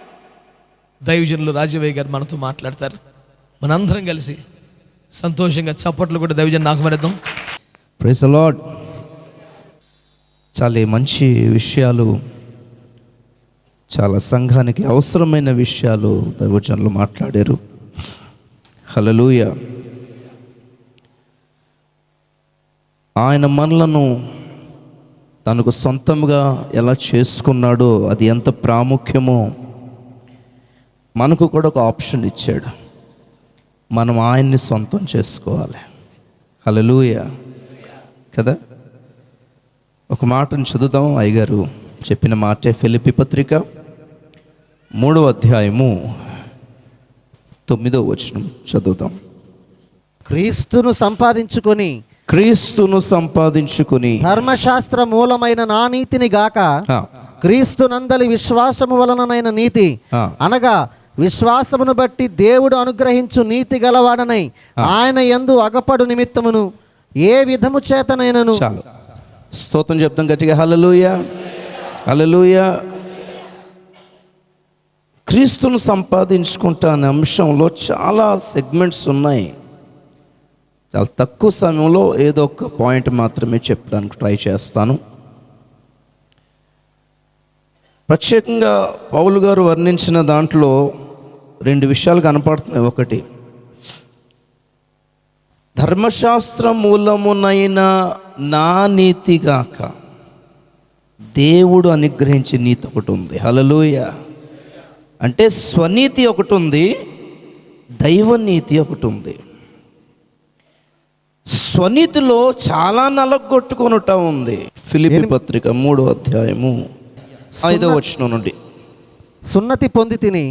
దైవజనులు రాజవయ్య గారు మనతో మాట్లాడతారు. మనందరం కలిసి సంతోషంగా చప్పట్లు కూడా దైవజన్ నాకు మరిద్దాం. Praise the lord. చాలా మంచి విషయాలు, చాలా సంఘానికి అవసరమైన విషయాలు దైవజనులు మాట్లాడారు. హల్లెలూయా. ఆయన మనలను తనకు సొంతంగా ఎలా చేసుకున్నాడో, అది ఎంత ప్రాముఖ్యమో మనకు కూడా ఒక ఆప్షన్ ఇచ్చాడు. మనం ఆయన్ని సొంతం చేసుకోవాలి. హల్లెలూయా కదా. ఒక మాటను చదువుదాం. అయ్యగారు చెప్పిన మాటే ఫిలిప్పీ పత్రిక 3వ అధ్యాయము 9వ వచనం చదువుదాం. క్రీస్తును సంపాదించుకొని ధర్మశాస్త్ర మూలమైన నా నీతిని గాక క్రీస్తు నందలి విశ్వాసము వలననైన నీతి, అనగా విశ్వాసమును బట్టి దేవుడు అనుగ్రహించు నీతి గలవాడనై ఆయన యందు అగపడు నిమిత్తమును ఏ విధము చేతనైనను. చాలు, స్తోత్రం చెప్తాం గట్టిగా. హల్లెలూయా, హల్లెలూయా. క్రీస్తును సంపాదించుకుంటా అనే అంశంలో చాలా సెగ్మెంట్స్ ఉన్నాయి. చాలా తక్కువ సమయంలో ఏదో ఒక పాయింట్ మాత్రమే చెప్పడానికి ట్రై చేస్తాను. ప్రత్యేకంగా పౌలు గారు వర్ణించిన దాంట్లో 2 విషయాలు కనపడుతున్నాయి. ఒకటి, ధర్మశాస్త్ర మూలమునైన నా నీతిగాక దేవుడు అనుగ్రహించే నీతి ఒకటి ఉంది. హల్లెలూయా. అంటే స్వనీతి ఒకటి ఉంది, దైవనీతి ఒకటి ఉంది. స్వనీతిలో చాలా నలగొట్టుకొనుట ఉంది. ఫిలిప్పీ పత్రిక 3వ అధ్యాయము 5వ వచనం నుండి. సున్నతి పొంది తిని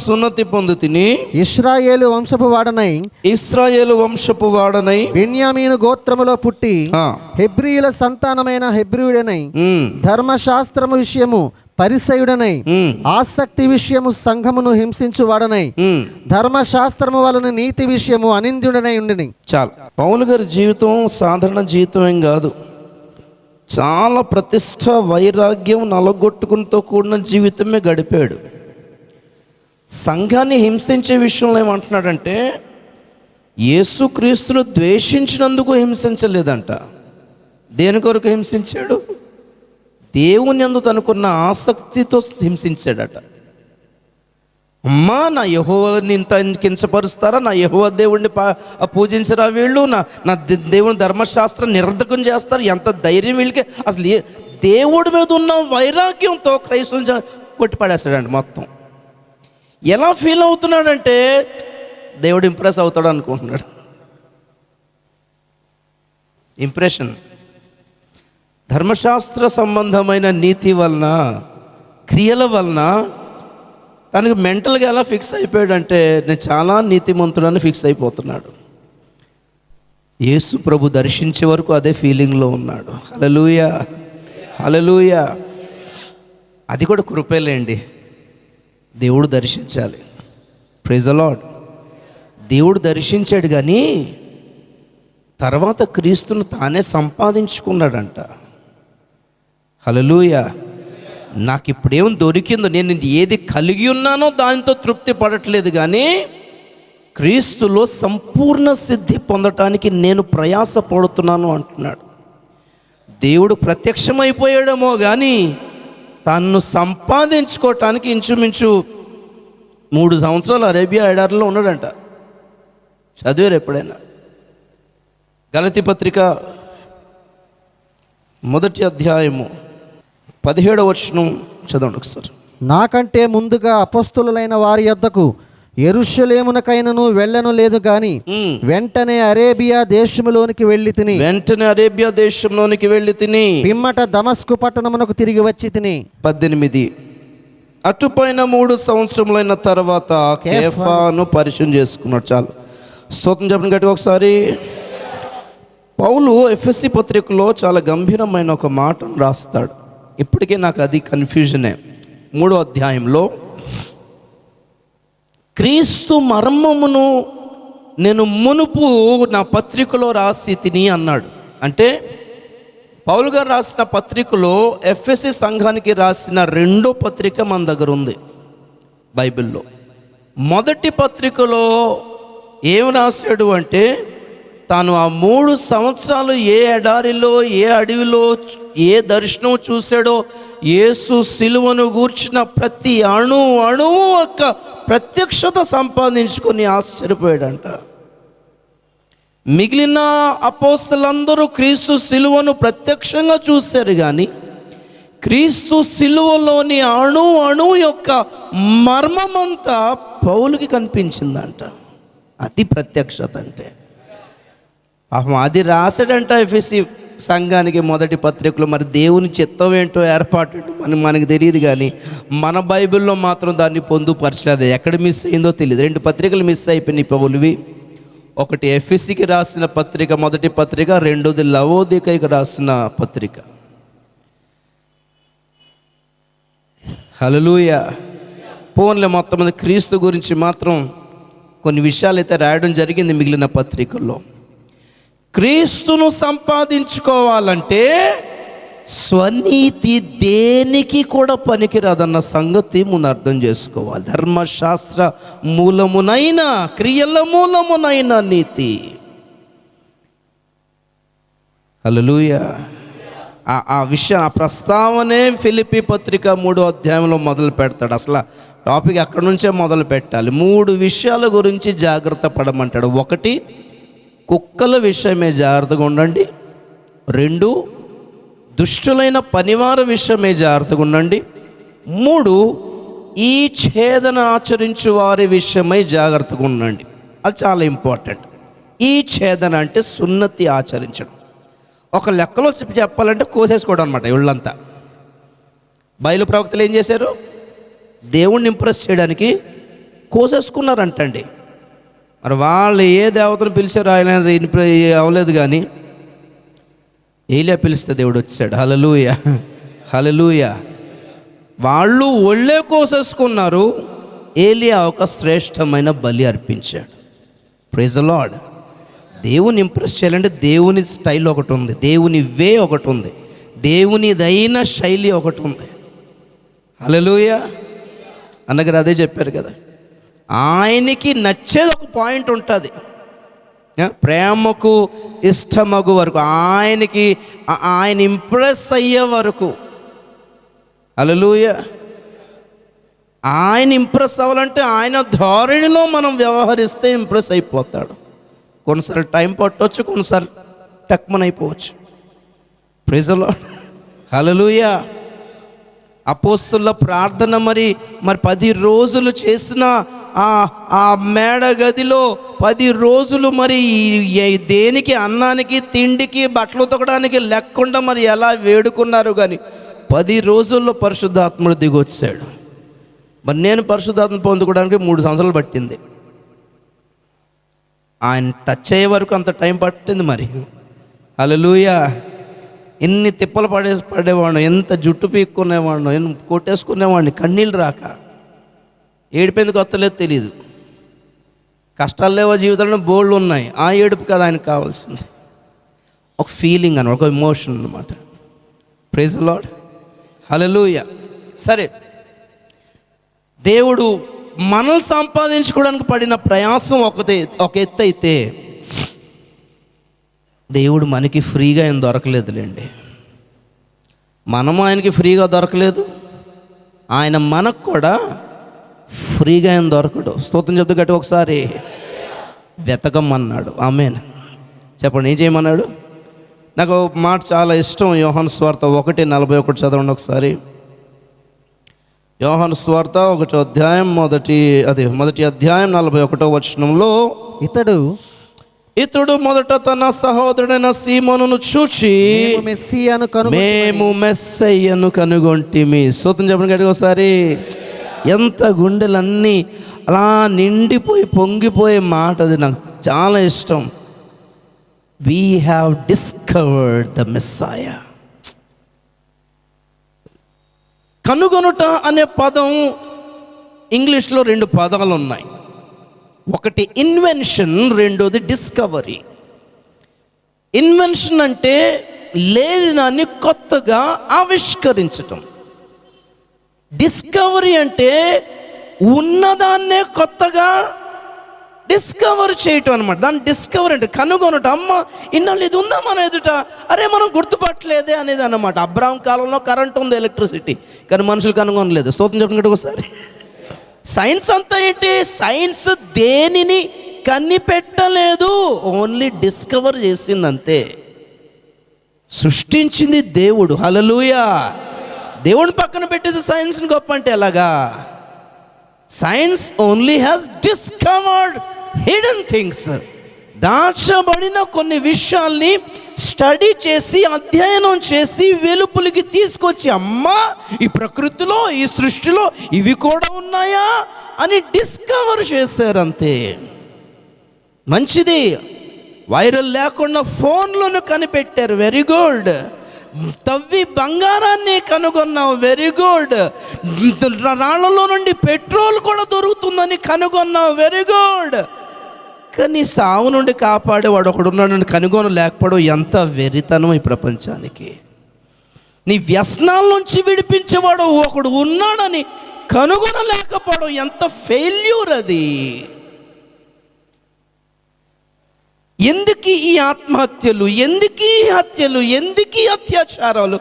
సున్నతి పొంది తిని ఇశ్రాయేలు వంశపు వాడనై బెన్యామీను గోత్రములో పుట్టి హెబ్రీయుల సంతానమైన హెబ్రీయుడనై ధర్మశాస్త్రము విషయము పరిసయుడనై ఆసక్తి విషయము సంఘమును హింసించువాడనై ధర్మశాస్త్రము వలన నీతి విషయము అనింద్యుడనై ఉండిని. చాలు. పౌలు గారి జీవితం సాధారణ జీవితం ఏం కాదు. చాలా ప్రతిష్ట, వైరాగ్యం, నలగొట్టుకునితో కూడిన జీవితమే గడిపాడు. సంఘాన్ని హింసించే విషయంలో ఏమంటున్నాడంటే, యేసుక్రీస్తును ద్వేషించినందుకు హింసించలేదంట. దేని కొరకు హింసించాడు? దేవుని యందు తనకున్న ఆసక్తితో హింసించాడట. అమ్మా, నా యెహోవాని ఇంత కించపరుస్తారా? నా యెహోవా దేవుడిని పూజించరా వీళ్ళు? నా దేవుని ధర్మశాస్త్రం నిరర్ధకం చేస్తారు? ఎంత ధైర్యం వీళ్ళకి! అసలు దేవుడి మీద ఉన్న వైరాగ్యంతో క్రైస్తవులను కొట్టిపడేస్తాడండి మొత్తం. ఎలా ఫీల్ అవుతున్నాడంటే, దేవుడు ఇంప్రెస్ అవుతాడు అనుకుంటున్నాడు. ఇంప్రెషన్. ధర్మశాస్త్ర సంబంధమైన నీతి వలన, క్రియల వలన తనకు మెంటల్గా ఎలా ఫిక్స్ అయిపోయాడంటే, నేను చాలా నీతిమంతుడని ఫిక్స్ అయిపోతున్నాడు. యేసు ప్రభు దర్శించే వరకు అదే ఫీలింగ్లో ఉన్నాడు. హల్లెలూయా, హల్లెలూయా. అది కూడా కృపేలేండి. దేవుడు దర్శించాలి. Praise the Lord. దేవుడు దర్శించాడు, కానీ తర్వాత క్రీస్తును తానే సంపాదించుకున్నాడంట. హల్లెలూయా. నాకు ఇప్పుడేం దొరికిందో, నేను ఏది కలిగి ఉన్నానో దానితో తృప్తి పడట్లేదు, కానీ క్రీస్తులో సంపూర్ణ సిద్ధి పొందటానికి నేను ప్రయాసపడుతున్నాను అంటున్నాడు. దేవుడు ప్రత్యక్షమైపోయాడేమో కానీ తన్ను సంపాదించుకోవటానికి ఇంచుమించు 3 సంవత్సరాలు అరేబియా ఎడారిలో ఉన్నాడంట. చదివారు ఎప్పుడైనా? గలతీ పత్రిక 1వ అధ్యాయము 17వ వచనం చదవండి ఒకసారి. నాకంటే ముందుగా అపొస్తలులైన వారి యొద్దకు యెరూషలేమునకైనను వెళ్ళను లేదు గాని వెంటనే అరేబియా దేశములోనికి వెళ్ళి తిని పిమ్మట దమస్కు పట్టణమునకు తిరిగి వచ్చి తిని. 18 అటుపైన 3 సంవత్సరములైన తర్వాత కేఫాను పరిచయం చేసుకున్నాడు. చాలు, స్తోత్రం చెప్పండి గట్టిగా ఒకసారి. పౌలు ఎఫెసీ పత్రికలో చాలా గంభీరమైన ఒక మాటను రాస్తాడు. ఇప్పటికే నాకు అది కన్ఫ్యూజనే. 3వ అధ్యాయంలో క్రీస్తు మర్మమును నేను మునుపు నా పత్రికలో రాసి తిని అన్నాడు. అంటే పౌలు గారు రాసిన పత్రికలో ఎఫెసీ సంఘానికి రాసిన 2వ పత్రిక మన దగ్గర ఉంది బైబిల్లో. మొదటి పత్రికలో ఏం రాశాడు అంటే తాను ఆ 3 సంవత్సరాలు ఏ ఎడారిలో, ఏ అడవిలో, ఏ దర్శనం చూశాడో, యేసు సిలువను గూర్చిన ప్రతి అణువు ఒక ప్రత్యక్షత సంపాదించుకొని ఆశ్చర్యపోయాడంట. మిగిలిన అపోస్తలులందరూ క్రీస్తు సిలువను ప్రత్యక్షంగా చూశారు కానీ క్రీస్తు సిలువలోని అణువు యొక్క మర్మమంతా పౌలుకి కనిపించిందంట. అది ప్రత్యక్షత అంటే. అది రాశాడంట ఎఫెసీ సంఘానికి మొదటి పత్రికలో. మరి దేవుని చిత్తం ఏంటో, ఏర్పాటు ఏంటో మనకి తెలియదు కానీ మన బైబిల్లో మాత్రం దాన్ని పొందుపరచలేదు. ఎక్కడ మిస్ అయిందో తెలియదు. 2 పత్రికలు మిస్ అయిపోయినాయి పౌలువి. ఒకటి ఎఫెసీకి రాసిన పత్రిక, మొదటి పత్రిక, 2వది లవోదికైకి రాసిన పత్రిక. హల్లెలూయా. పోన్లే, మొత్తం మంది క్రీస్తు గురించి మాత్రం కొన్ని విషయాలు అయితే రాయడం జరిగింది మిగిలిన పత్రికల్లో. క్రీస్తును సంపాదించుకోవాలంటే స్వనీతి దేనికి కూడా పనికిరాదన్న సంగతి ముందు అర్థం చేసుకోవాలి. ధర్మశాస్త్ర మూలమునైన, క్రియల మూలమునైన నీతి. హల్లెలూయా. ఆ విషయం, ఆ ప్రస్తావనే ఫిలిప్పీ పత్రిక 3వ అధ్యాయంలో మొదలు పెడతాడు. అసలు టాపిక్ అక్కడి నుంచే మొదలు పెట్టాలి. 3 విషయాల గురించి జాగ్రత్త పడమంటాడు. 1, కుక్కల విషయమే జాగ్రత్తగా ఉండండి. 2, దుష్టులైన పనివారి విషయమే జాగ్రత్తగా ఉండండి. 3, ఈ ఛేదన ఆచరించు వారి విషయమై జాగ్రత్తగా ఉండండి. అది చాలా ఇంపార్టెంట్. ఈ ఛేదన అంటే సున్నతి ఆచరించడం. ఒక లెక్కలో చెప్పాలంటే కోసేసుకోవడం అనమాట. ఇళ్ళంతా బయలు ప్రవక్తలు ఏం చేశారు? దేవుణ్ణి ఇంప్రెస్ చేయడానికి కోసేసుకున్నారంటండి. మరి వాళ్ళు ఏ దేవతను పిలిచారో ఆయన అవ్వలేదు కానీ ఏలియా పిలిస్తే దేవుడు వచ్చాడు. హల్లెలూయా, హల్లెలూయా. వాళ్ళు ఒళ్ళే కోసేసుకున్నారు. ఏలియా ఒక శ్రేష్టమైన బలి అర్పించాడు. Praise the Lord. దేవుని ఇంప్రెస్ చేయాలంటే దేవుని స్టైల్ ఒకటి ఉంది, దేవుని వే ఒకటి ఉంది, దేవునిదైన శైలి ఒకటి ఉంది. హల్లెలూయా. అన్నగారు అదే చెప్పారు కదా. ఆయనకి నచ్చేది ఒక పాయింట్ ఉంటుంది. ప్రేమకు ఇష్టమగు వరకు, ఆయన ఇంప్రెస్ అయ్యే వరకు. హల్లెలూయా. ఆయన ఇంప్రెస్ అవ్వాలంటే ఆయన ధోరణిలో మనం వ్యవహరిస్తే ఇంప్రెస్ అయిపోతాడు. కొన్నిసార్లు టైం పట్టవచ్చు, కొన్నిసార్లు టక్మన్ అయిపోవచ్చు. Praise the Lord. హల్లెలూయా. అపోస్తలుల ప్రార్థన మరి 10 రోజులు చేసిన ఆ మేడ గదిలో 10 రోజులు మరి దేనికి, అన్నానికి, తిండికి, బట్టలు ఉతకడానికి లేకుండా మరి ఎలా వేడుకున్నారు. కానీ 10 రోజుల్లో పరిశుద్ధాత్ముడు దిగొచ్చాడు. మరి నేను పరిశుద్ధాత్మ పొందుకోవడానికి 3 సంవత్సరాలు పట్టింది. ఆయన టచ్ అయ్యే వరకు అంత టైం పట్టింది మరి. హల్లెలూయా. ఎన్ని తిప్పలు పడేవాడిని, ఎంత జుట్టు పీక్కునేవాడిని, ఎన్ని కొట్టేసుకునేవాడిని, కన్నీళ్ళు రాక. ఏడిపోయిందుకు వస్తలేదు తెలియదు. కష్టాలు లేవో జీవితంలో బోల్డ్ ఉన్నాయి. ఆ ఏడుపు కదా ఆయనకు కావాల్సింది. ఒక ఫీలింగ్ అని, ఒక ఎమోషన్ అన్నమాట. Praise the Lord. హల్లెలూయా. సరే, దేవుడు మనల్ని సంపాదించుకోవడానికి పడిన ప్రయాసం ఒక ఎత్తు అయితే, దేవుడు మనకి ఫ్రీగా ఏం దొరకలేదులేండి. మనము ఆయనకి ఫ్రీగా దొరకలేదు, ఆయన మనకు కూడా ఫ్రీగా ఏం దొరకడు. స్తోత్రం చెప్తూ గట్టి ఒకసారి వెతకమన్నాడు. ఆమేన్ చెప్పండి, ఏం చేయమన్నాడు? నాకు మాట చాలా ఇష్టం. యోహాను సువార్త 1:41 చదవండి ఒకసారి. యోహాను సువార్త 1వ అధ్యాయం మొదటి అధ్యాయం 41వ వచనంలో, ఇతడు మొదట తన సహోదరుడైన సీమోనును చూచి మేము మెస్సయ్యను కనుగొంటిమి. స్తోత్రం చెప్పండి గట్టిగా ఒకసారి. ఎంత గుండెలన్నీ అలా నిండిపోయి పొంగిపోయే మాట అది, నాకు చాలా ఇష్టం. We have discovered the Messiah. కనుగొనుట అనే పదం ఇంగ్లీష్లో 2 పదాలు ఉన్నాయి. ఒకటి ఇన్వెన్షన్, రెండోది డిస్కవరీ. ఇన్వెన్షన్ అంటే లేని దాన్ని కొత్తగా ఆవిష్కరించటం. డిస్కవరీ అంటే ఉన్నదాన్నే కొత్తగా డిస్కవర్ చేయటం అనమాట. దాన్ని డిస్కవర్ అంటే కనుగొనటం. అమ్మ ఇన్నాళ్ళు ఇది ఉందా మన ఎదుట, అరే మనం గుర్తుపట్టలేదే అనేది అన్నమాట. అబ్రాహం కాలంలో కరెంట్ ఉంది, ఎలక్ట్రిసిటీ, కానీ మనుషులు కనుగొనలేదు. స్తోత్రం చెప్పండి ఒకసారి. సైన్స్ అంతా ఏంటి? సైన్స్ దేనిని కనిపెట్టలేదు, ఓన్లీ డిస్కవర్ చేసింది అంతే. సృష్టించింది దేవుడు. హల్లెలూయా. దేవుని పక్కన పెట్టేసి సైన్స్ని గొప్ప అంటే ఎలాగా? Science only has discovered hidden things. దాచబడిన కొన్ని విషయాల్ని స్టడీ చేసి, అధ్యయనం చేసి, వెలుపులికి తీసుకొచ్చి, అమ్మా ఈ ప్రకృతిలో, ఈ సృష్టిలో ఇవి కూడా ఉన్నాయా అని డిస్కవర్ చేశారు అంతే. మంచిది. వైరల్ లేకుండా ఫోన్లను కనిపెట్టారు, వెరీ గుడ్. తవ్వి బంగారాన్ని కనుగొన్నావు, వెరీ గుడ్. రాళ్లలో నుండి పెట్రోల్ కూడా దొరుకుతుందని కనుగొన్నావు, వెరీ గుడ్. కానీ సావు నుండి కాపాడేవాడు ఒకడు ఉన్నాడని కనుగొనలేకపోవడం ఎంత వెరితనం ఈ ప్రపంచానికి. నీ వ్యసనాల నుంచి విడిపించేవాడు ఒకడు ఉన్నాడని కనుగొనలేకపోవడం ఎంత ఫెయిల్యూర్ అది. ఎందుకు ఈ ఆత్మహత్యలు, ఎందుకు ఈ హత్యలు, ఎందుకు అత్యాచారాలు,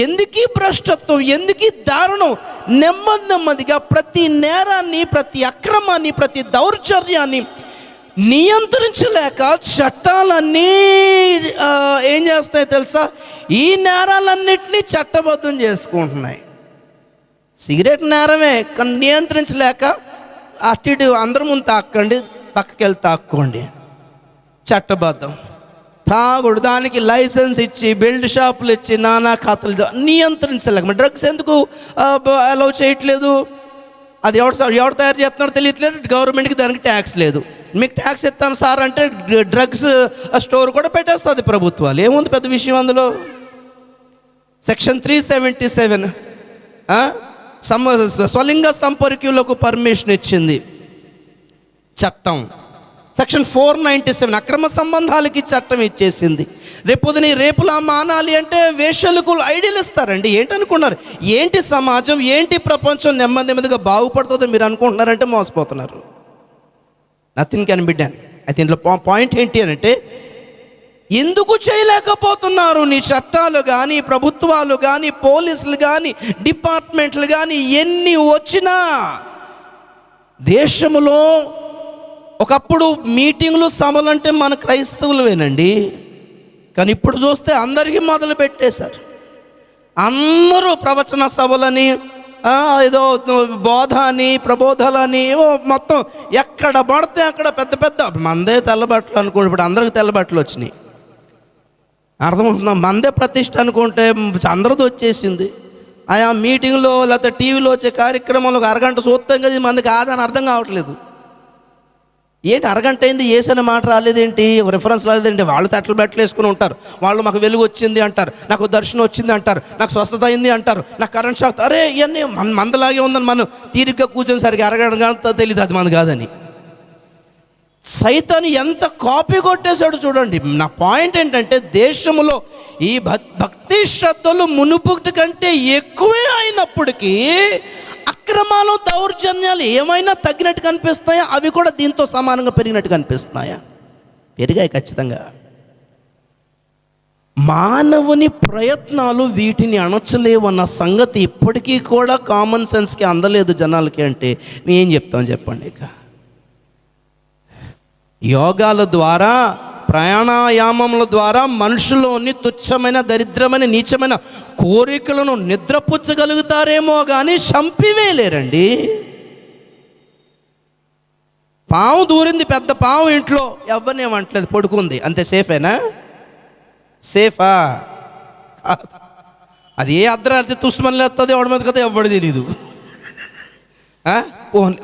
ఎందుకు భ్రష్టత్వం, ఎందుకు దారుణం? నెమ్మదిగా ప్రతి నేరాన్ని, ప్రతి అక్రమాన్ని, ప్రతి దౌర్జన్యాన్ని నియంత్రించలేక చట్టాలన్నీ ఏం చేస్తాయి తెలుసా? ఈ నేరాలన్నింటినీ చట్టబద్ధం చేసుకుంటున్నాయి. సిగరెట్ నేరమే, కానీ నియంత్రించలేక అటు ఇటు అందరి ముందు తాక్కండి, పక్కకి వెళ్ళి తాక్కోండి, చట్టబద్ధం. తాగుడు, దానికి లైసెన్స్ ఇచ్చి, బెల్ట్ షాపులు ఇచ్చి, నానా ఖాతాలు నియంత్రించలేక. డ్రగ్స్ ఎందుకు అలౌ చేయట్లేదు? అది ఎవరు తయారు చేస్తున్నారో తెలియట్లేదు. గవర్నమెంట్కి దానికి ట్యాక్స్ లేదు. మీకు ట్యాక్స్ ఇస్తాను సార్ అంటే డ్రగ్స్ స్టోర్ కూడా పెట్టేస్తుంది ప్రభుత్వాలు. ఏముంది పెద్ద విషయం అందులో? సెక్షన్ 377 స్వలింగ సంపర్కులకు పర్మిషన్ ఇచ్చింది చట్టం. సెక్షన్ 497 అక్రమ సంబంధాలకి చట్టం ఇచ్చేసింది. రేపొద్దున రేపులా మానాలి అంటే వేశ్యలకు ఐడియాలు ఇస్తారండి. ఏంటనుకున్నారు? ఏంటి సమాజం, ఏంటి ప్రపంచం నెమ్మదిగా బాగుపడుతుందో మీరు అనుకుంటున్నారంటే మోసపోతున్నారు. Nothing can be done. అయితే ఇందులో పాయింట్ ఏంటి అని అంటే, ఎందుకు చేయలేకపోతున్నారు? నీ చట్టాలు కానీ, ప్రభుత్వాలు కానీ, పోలీసులు కానీ, డిపార్ట్మెంట్లు కానీ ఎన్ని వచ్చినా దేశంలో ఒకప్పుడు మీటింగ్లు, సభలు అంటే మన క్రైస్తవులవేనండి. కానీ ఇప్పుడు చూస్తే అందరికీ మొదలు పెట్టేశారు. అందరూ ప్రవచన సభలని, ఏదో బోధ అని, ప్రబోధాలని, మొత్తం ఎక్కడ పడితే అక్కడ పెద్ద పెద్ద మందే తెల్లబట్టలు అనుకోండి. ఇప్పుడు అందరికి తెల్లబట్టలు వచ్చినాయి. అర్థమవుతుందా? మందే ప్రతిష్ట అనుకుంటే అందరిది వచ్చేసింది. ఆయా మీటింగ్లో లేకపోతే టీవీలో వచ్చే కార్యక్రమంలో ఒక అరగంట చూస్తాం కదా, ఇది మంది కాదని అర్థం కావట్లేదు. ఏంటి అరగంట అయింది, ఏసైనా మాట రాలేదేంటి, రిఫరెన్స్ రాలేదేంటి? వాళ్ళు తట్టలు బట్టలు వేసుకుని ఉంటారు. వాళ్ళు మాకు వెలుగు వచ్చింది అంటారు, నాకు దర్శనం వచ్చింది అంటారు, నాకు స్వస్థత అయింది అంటారు, నాకు కరెంట్ షాక్. అరే ఇవన్నీ మందలాగే ఉందని మనం తీరిగ్గా కూర్చొని సరికి అరగంట తెలియదు అది మంది కాదని. సైతాను ఎంత కాపీ కొట్టేశాడు చూడండి. నా పాయింట్ ఏంటంటే, దేశంలో ఈ భక్తి శ్రద్ధలు మునుపుటి కంటే ఎక్కువే అయినప్పటికీ అక్రమాలు దౌర్జన్యాలు ఏమైనా తగ్గినట్టు కనిపిస్తాయా? అవి కూడా దీంతో సమానంగా పెరిగినట్టు కనిపిస్తున్నాయా? పెరిగాయి ఖచ్చితంగా. మానవుని ప్రయత్నాలు వీటిని అణచలేవన్న సంగతి ఇప్పటికీ కూడా కామన్ సెన్స్కి అందలేదు జనాలకి. అంటే ఏం చెప్తాం చెప్పండి. ఇక యోగాల ద్వారా, ప్రాణాయామముల ద్వారా మనుషులోని తుచ్చమైన, దరిద్రమైన, నీచమైన కోరికలను నిద్రపుచ్చగలుగుతారేమో కానీ చంపివేయలేరండి. పాము దూరింది, పెద్ద పాము ఇంట్లో, ఎవరినేమంటలేదు, పడుకుంది, అంతే. సేఫేనా? సేఫా? అది ఏ అర్ధరాత్రి తుస్మని లేస్తుంది ఎవడి మీద కదా ఎవడు తెలీదు.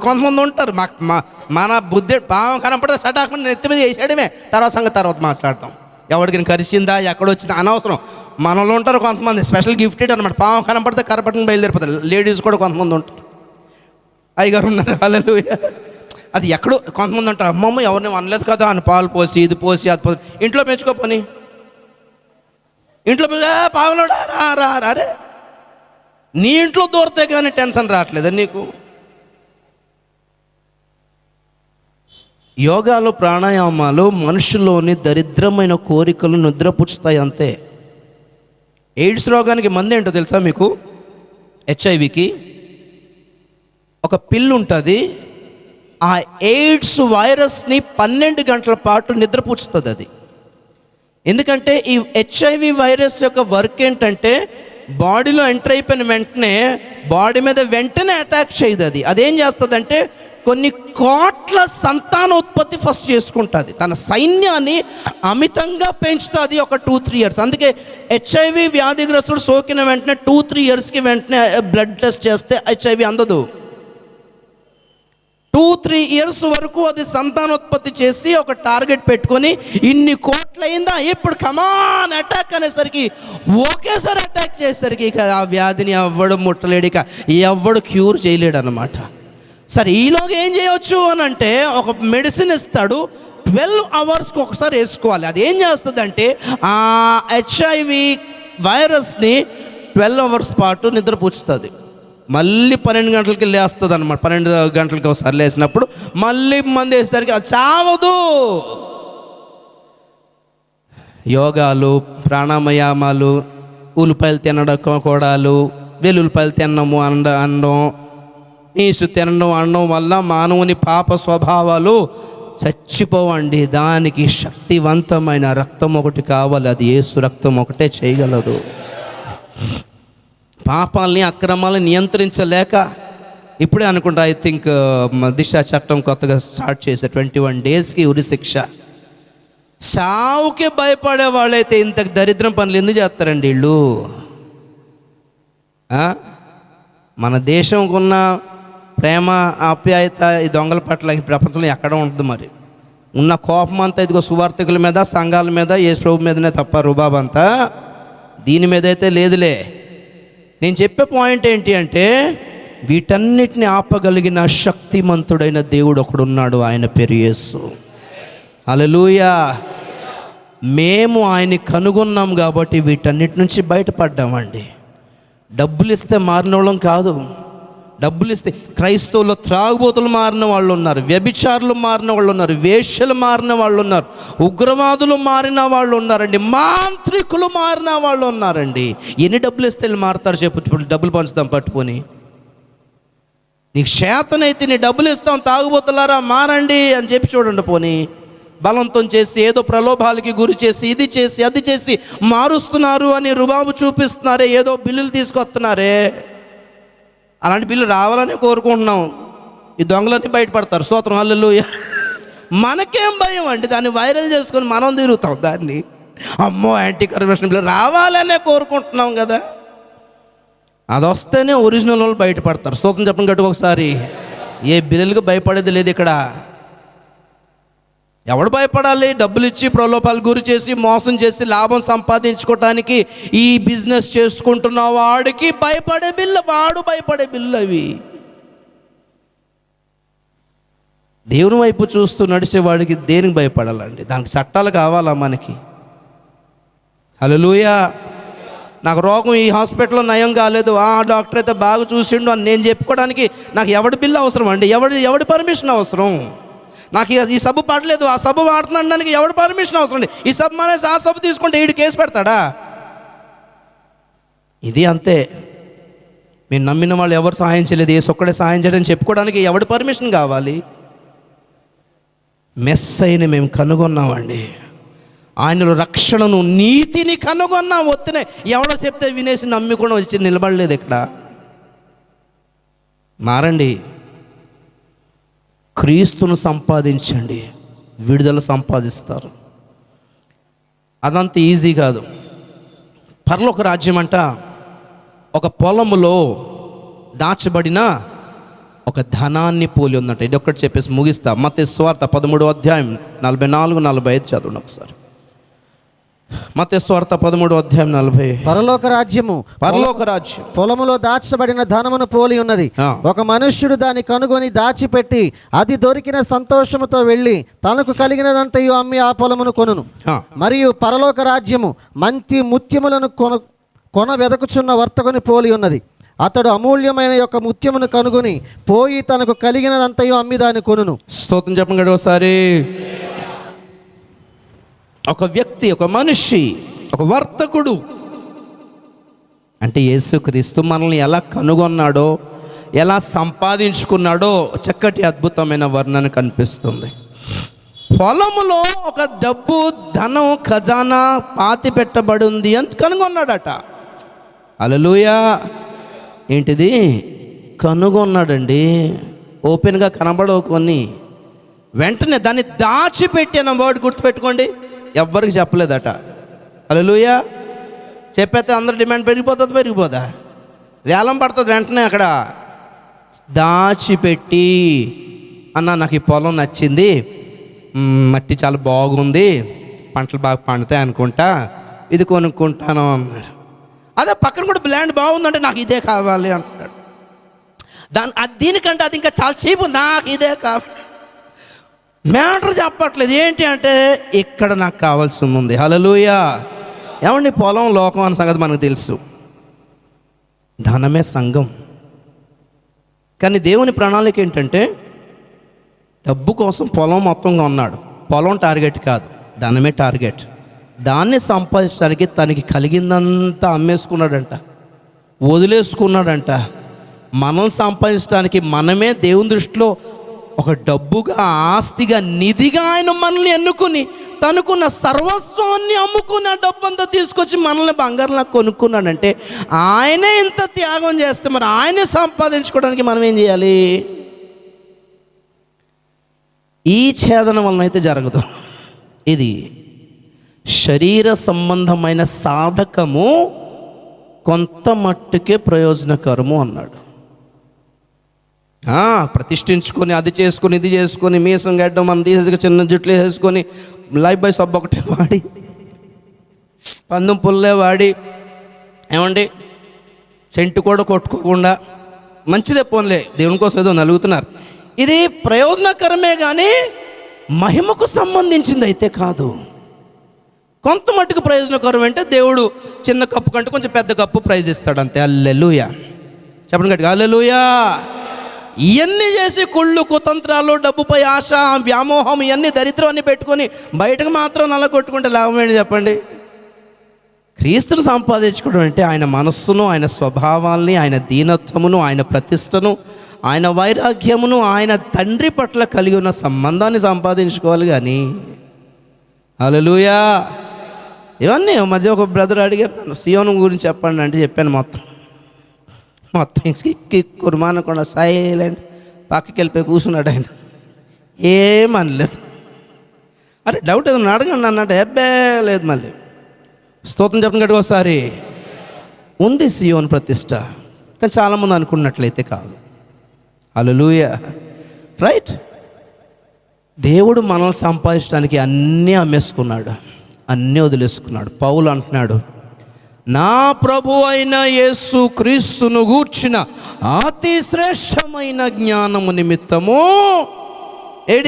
కొంతమంది ఉంటారు, మన బుద్ధి పాము కనపడితే సటాకుని నెత్తి మీద వేసేయడమే, తర్వాత సంగతి తర్వాత మాట్లాడతాం. ఎవరికి కరిచిందా, ఎక్కడొచ్చిందా అనవసరం. మనలో ఉంటారు కొంతమంది స్పెషల్ గిఫ్టెడ్ అనమాట. పాము కనపడితే కరపట్టుకుని బయలుదేరిపోతారు. లేడీస్ కూడా కొంతమంది ఉంటారు. అయ్యగారు ఉన్నారు, హల్లెలూయా. అది ఎక్కడో కొంతమంది ఉంటారు, అమ్మమ్మ ఎవరిని అనలేదు కదా అని పాలు పోసి, ఇది పోసి, అది పోసి. ఇంట్లో పెంచుకోపోని, ఇంట్లో పావులోడా రా అరే, నీ ఇంట్లో దూరితే కానీ టెన్షన్ రావట్లేదా నీకు? యోగాలు, ప్రాణాయామాలు మనుషుల్లోని దరిద్రమైన కోరికలు నిద్రపుచ్చుతాయి, అంతే. ఎయిడ్స్ రోగానికి మందు ఏంటో తెలుసా మీకు? హెచ్ఐవికి ఒక పిల్లు ఉంటుంది. ఆ ఎయిడ్స్ వైరస్ని 12 గంటల పాటు నిద్రపుచ్చుతుంది అది. ఎందుకంటే ఈ హెచ్ఐవి వైరస్ యొక్క వర్క్ ఏంటంటే బాడీలో ఎంటర్ అయిపోయిన వెంటనే బాడీ మీద వెంటనే అటాక్ చేయదు. అదేం చేస్తుందంటే కొన్ని కోట్ల సంతానోత్పత్తి ఫస్ట్ చేసుకుంటుంది. తన సైన్యాన్ని అమితంగా పెంచుతుంది ఒక 2-3 ఇయర్స్. అందుకే హెచ్ఐవి వ్యాధిగ్రస్తుడు సోకిన వెంటనే 2-3 ఇయర్స్కి వెంటనే బ్లడ్ టెస్ట్ చేస్తే హెచ్ఐవి అందదు. 2-3 ఇయర్స్ వరకు అది సంతానోత్పత్తి చేసి ఒక టార్గెట్ పెట్టుకొని ఇన్ని కోట్లయిందా, ఇప్పుడు కమాన్ అటాక్ అనేసరికి ఒకేసారి అటాక్ చేసేసరికి ఇక ఆ వ్యాధిని ఎవ్వడు ముట్టలేడు, ఇక ఎవ్వడు క్యూర్ చేయలేడు అన్నమాట. సరే, ఈలోగా ఏం చేయవచ్చు అని అంటే ఒక మెడిసిన్ ఇస్తాడు, 12 అవర్స్కి ఒకసారి వేసుకోవాలి. అది ఏం చేస్తుంది అంటే ఆ హెచ్ఐవి వైరస్ని 12 అవర్స్ పాటు నిద్రపుచ్చుతుంది. మళ్ళీ 12 గంటలకి లేస్తుంది అనమాట. 12 గంటలకి ఒకసారి లేసినప్పుడు మళ్ళీ మంది వేసేసరికి అది చావదు. యోగాలు, ప్రాణాయామాలు, ఉల్లిపాయలు తినడం కూడాలు, వెల్లుల్లిపాయలు తినము అనడం, నీసు అనడం వల్ల మానవుని పాప స్వభావాలు చచ్చిపోవండి. దానికి శక్తివంతమైన రక్తం ఒకటి కావాలి, అది యేసు రక్తం ఒకటే చేయగలదు. పాపాలని, అక్రమాలని నియంత్రించలేక ఇప్పుడే అనుకుంటా, ఐ థింక్ దిశ చట్టం కొత్తగా స్టార్ట్ చేసే 21 డేస్కి ఉరిశిక్ష. సావుకి భయపడే వాళ్ళైతే ఇంత దరిద్రం పనులు ఎందుకు చేస్తారండి వీళ్ళు? మన దేశంకున్న ప్రేమ, ఆప్యాయత ఈ దొంగల పట్ల ఈ ప్రపంచంలో ఎక్కడ ఉంటుంది? మరి ఉన్న కోపం అంతా ఇదిగో సువార్థికుల మీద, సంఘాల మీద, యేసు ప్రభు మీదనే తప్ప రుబాబ్ అంతా దీని మీద అయితే లేదులే. నేను చెప్పే పాయింట్ ఏంటి అంటే వీటన్నిటిని ఆపగలిగిన శక్తిమంతుడైన దేవుడు ఒకడున్నాడు, ఆయన పేరు యేసు. హల్లెలూయా. మేము ఆయన్ని కనుగొన్నాం కాబట్టి వీటన్నిటి నుంచి బయటపడ్డామండి. డబ్బులు ఇస్తే మారిన వాళ్ళం కాదు. డబ్బులు ఇస్తే క్రైస్తవులు త్రాగుబోతులు మారిన వాళ్ళు ఉన్నారు, వ్యభిచారులు మారిన వాళ్ళు ఉన్నారు, వేశ్యలు మారిన వాళ్ళు ఉన్నారు, ఉగ్రవాదులు మారిన వాళ్ళు ఉన్నారండి, మాంత్రికులు మారిన వాళ్ళు ఉన్నారండి. ఎన్ని డబ్బులు ఇస్తే వీళ్ళు మారుతారు చెప్పు? ఇప్పుడు డబ్బులు పంచుతాం పట్టుకొని. నీకు చేతనైతే నీ డబ్బులు ఇస్తాం, తాగుబోతులారా మారండి అని చెప్పి చూడండి. పోనీ బలంతం చేసి ఏదో ప్రలోభాలకి గురి చేసి ఇది చేసి అది చేసి మారుస్తున్నారు అని రుబాబు చూపిస్తున్నారే, ఏదో బిల్లులు తీసుకొస్తున్నారే. అలాంటి బిల్లు రావాలని కోరుకుంటున్నాం. ఈ దొంగలన్నీ బయటపడతారు. స్తోత్రం, హల్లెలూయా. మనకేం భయం అండి, దాన్ని వైరల్ చేసుకొని మనం తిరుగుతాం దాన్ని. అమ్మో యాంటీ కరప్షన్ బిల్లు రావాలనే కోరుకుంటున్నాం కదా. అది వస్తేనే ఒరిజినల్ వాళ్ళు బయటపడతారు. స్తోత్రం చెప్పండి గట్టిగా ఒకసారి. ఏ బిల్లులకు భయపడేది లేదు ఇక్కడ. ఎవడు భయపడాలి? డబ్బులు ఇచ్చి ప్రలోభాలు గురి చేసి మోసం చేసి లాభం సంపాదించుకోవటానికి ఈ బిజినెస్ చేసుకుంటున్న వాడికి భయపడే బిల్లు, వాడు భయపడే బిల్లు అవి. దేవుని వైపు చూస్తూ నడిచేవాడికి దేనికి భయపడాలండి? దానికి చట్టాలు కావాలా మనకి? హల్లెలూయా. నాకు రోగం ఈ హాస్పిటల్లో నయం కాలేదు, ఆ డాక్టర్ అయితే బాగా చూసిండు అని నేను చెప్పుకోవడానికి నాకు ఎవడి బిల్లు అవసరం అండి? ఎవడి పర్మిషన్ అవసరం? నాకు ఈ సబ్బు పడలేదు, ఆ సబ్బు వాడుతున్నాను దానికి ఎవడి పర్మిషన్ అవసరం అండి? ఈ సబ్బు మానేసి ఆ సబ్బు తీసుకుంటే ఈడు కేసు పెడతాడా? ఇది అంతే. మీరు నమ్మిన వాళ్ళు ఎవరు సహాయం చేయలేదు, యేసు ఒక్కడే సహాయం చేయడానికి చెప్పుకోవడానికి ఎవడి పర్మిషన్ కావాలి? మెస్సైని మేము కనుగొన్నామండి, ఆయనలో రక్షణను నీతిని కనుగొన్నాం. వద్దునే ఎవడో చెప్తే వినేసి నమ్మి కూడా వచ్చి నిలబడలేదు. ఇక్కడ మారండి, క్రీస్తును సంపాదించండి, విడుదల సంపాదిస్తారు. అదంత ఈజీ కాదు. పరలోక రాజ్యం అంట ఒక పొలములో దాచబడిన ఒక ధనాన్ని పోలి ఉందంట. ఇది ఒక్కటి చెప్పేసి ముగిస్తా. మత్తయి సువార్త 13వ అధ్యాయం 44-45 చదవండి ఒకసారి. మత్తయి సువార్త 13వ అధ్యాయం 40. పరలోక రాజ్యం పొలములో దాచబడిన ధనమును పోలి ఉన్నది. ఒక మనుష్యుడు దాన్ని కనుగొని దాచిపెట్టి అది దొరికిన సంతోషముతో వెళ్ళి తనకు కలిగినదంతయు అమ్మి ఆ పొలమును కొనును. మరియు పరలోక రాజ్యము మంచి ముత్యములను కొన వెదకుచున్న వర్తకుని పోలి ఉన్నది. అతడు అమూల్యమైన యొక్క ముత్యమును కనుగొని పోయి తనకు కలిగినదంతయు అమ్మి దాన్ని కొనును. స్తోత్రం చెప్పండి ఒకసారి. ఒక వ్యక్తి, ఒక మనిషి, ఒక వర్తకుడు అంటే యేసుక్రీస్తు మనల్ని ఎలా కనుగొన్నాడో, ఎలా సంపాదించుకున్నాడో చక్కటి అద్భుతమైన వర్ణన కనిపిస్తుంది. పొలములో ఒక డబ్బు, ధనం, ఖజానా పాతి పెట్టబడి ఉంది అని కనుగొన్నాడట. హల్లెలూయా. ఏంటిది? కనుగొన్నాడండి. ఓపెన్గా కనబడవు కొన్ని, వెంటనే దాన్ని దాచిపెట్టిన వర్డ్ గుర్తుపెట్టుకోండి, ఎవ్వరికి చెప్పలేదట. హల్లెలూయా. చెప్పేస్తే అందరూ డిమాండ్ పెరిగిపోదా? వేలం పడుతుంది వెంటనే. అక్కడ దాచిపెట్టి, అన్న నాకు ఈ పొలం నచ్చింది, మట్టి చాలా బాగుంది, పంటలు బాగా పండుతాయి అనుకుంటా, ఇది కొనుక్కుంటాను అన్నాడు. అదే పక్కన కూడా ల్యాండ్ బాగుందంటే నాకు ఇదే కావాలి అంటాడు. దీనికంటే అది ఇంకా చాలా చీపు, నాకు ఇదే కావాలి. మ్యాటర్ చెప్పట్లేదు. ఏంటి అంటే ఇక్కడ నాకు కావాల్సి ఉంది. హల్లెలూయా. ఏమండి, పొలం లోకం అన్న సంగతి మనకు తెలుసు, ధనమే సంఘం. కానీ దేవుని ప్రణాళిక ఏంటంటే డబ్బు కోసం పొలం మొత్తంగా ఉన్నాడు. పొలం టార్గెట్ కాదు, ధనమే టార్గెట్. దాన్ని సంపాదించడానికి తనకి కలిగిందంతా అమ్మేసుకున్నాడంట, వదిలేసుకున్నాడంట. మనం సంపాదించడానికి మనమే దేవుని దృష్టిలో ఒక డబ్బుగా, ఆస్తిగా, నిధిగా ఆయన మనల్ని ఎన్నుకుని తనుకున్న సర్వస్వాన్ని అమ్ముకుని ఆ డబ్బంతా తీసుకొచ్చి మనల్ని బంగారంలా కొనుక్కున్నాడంటే ఆయనే ఇంత త్యాగం చేస్తే మరి ఆయనే సంపాదించుకోవడానికి మనం ఏం చేయాలి? ఈ ఛేదన వలన అయితే జరగదు. ఇది శరీర సంబంధమైన సాధకము కొంత మట్టుకే ప్రయోజనకరము అన్నాడు. ప్రతిష్ఠించుకొని అది చేసుకొని ఇది చేసుకొని మీసం గడ్డం మనం తీసేసి చిన్న జుట్లు వేసుకొని లైఫ్ బాయ్ సబ్బు ఒకటే వాడి, పందెం పుల్లే వాడి, ఏమండి సెంటు కూడా కొట్టుకోకుండా, మంచిదే పోన్లే దేవుని కోసం ఏదో నలుగుతున్నారు. ఇది ప్రయోజనకరమే కానీ మహిమకు సంబంధించింది అయితే కాదు. కొంత మట్టుకు ప్రయోజనకరం అంటే దేవుడు చిన్న కప్పు కంటే కొంచెం పెద్ద కప్పు ప్రైజ్ ఇస్తాడు అంతే. హల్లెలూయా. చెప్పండి గట్టిగా హల్లెలూయా. ఇవన్నీ చేసి కుళ్ళు, కుతంత్రాలు, డబ్బుపై ఆశ, వ్యామోహం, ఇవన్నీ దరిద్రం అన్ని పెట్టుకొని బయటకు మాత్రం నల్ల కొట్టుకుంటే లాభం ఏంటి చెప్పండి? క్రీస్తును సంపాదించుకోవడం అంటే ఆయన మనస్సును, ఆయన స్వభావాల్ని, ఆయన దీనత్వమును, ఆయన ప్రతిష్టను, ఆయన వైరాగ్యమును, ఆయన తండ్రి పట్ల కలిగి ఉన్న సంబంధాన్ని సంపాదించుకోవాలి. కానీ హల్లెలూయా. ఇవన్నీ మధ్య ఒక బ్రదర్ అడిగారు నన్ను, సియోను గురించి చెప్పండి అంటే చెప్పాను. మొత్తం కుర్మానకుండా సైలెంట్ పక్కకి వెళ్ళిపోయి కూర్చున్నాడు ఆయన, ఏమనలేదు. అరే డౌట్ ఏదన్నా అడగండి అన్నట్టు, ఎబ్బే లేదు. మళ్ళీ స్తోత్రం చెప్పండి గట్టిగా ఒకసారి. ఉంది సియోను ప్రతిష్ట, కానీ చాలామంది అనుకున్నట్లయితే కాదు. హల్లెలూయా. రైట్. దేవుడు మనల్ని సంపాదించడానికి అన్నీ అమ్మేసుకున్నాడు, అన్నీ వదిలేసుకున్నాడు. పౌలు అంటున్నాడు, నా ప్రభు అయిన యేసు క్రీస్తును గూర్చిన అతి శ్రేష్టమైన జ్ఞానము నిమిత్తము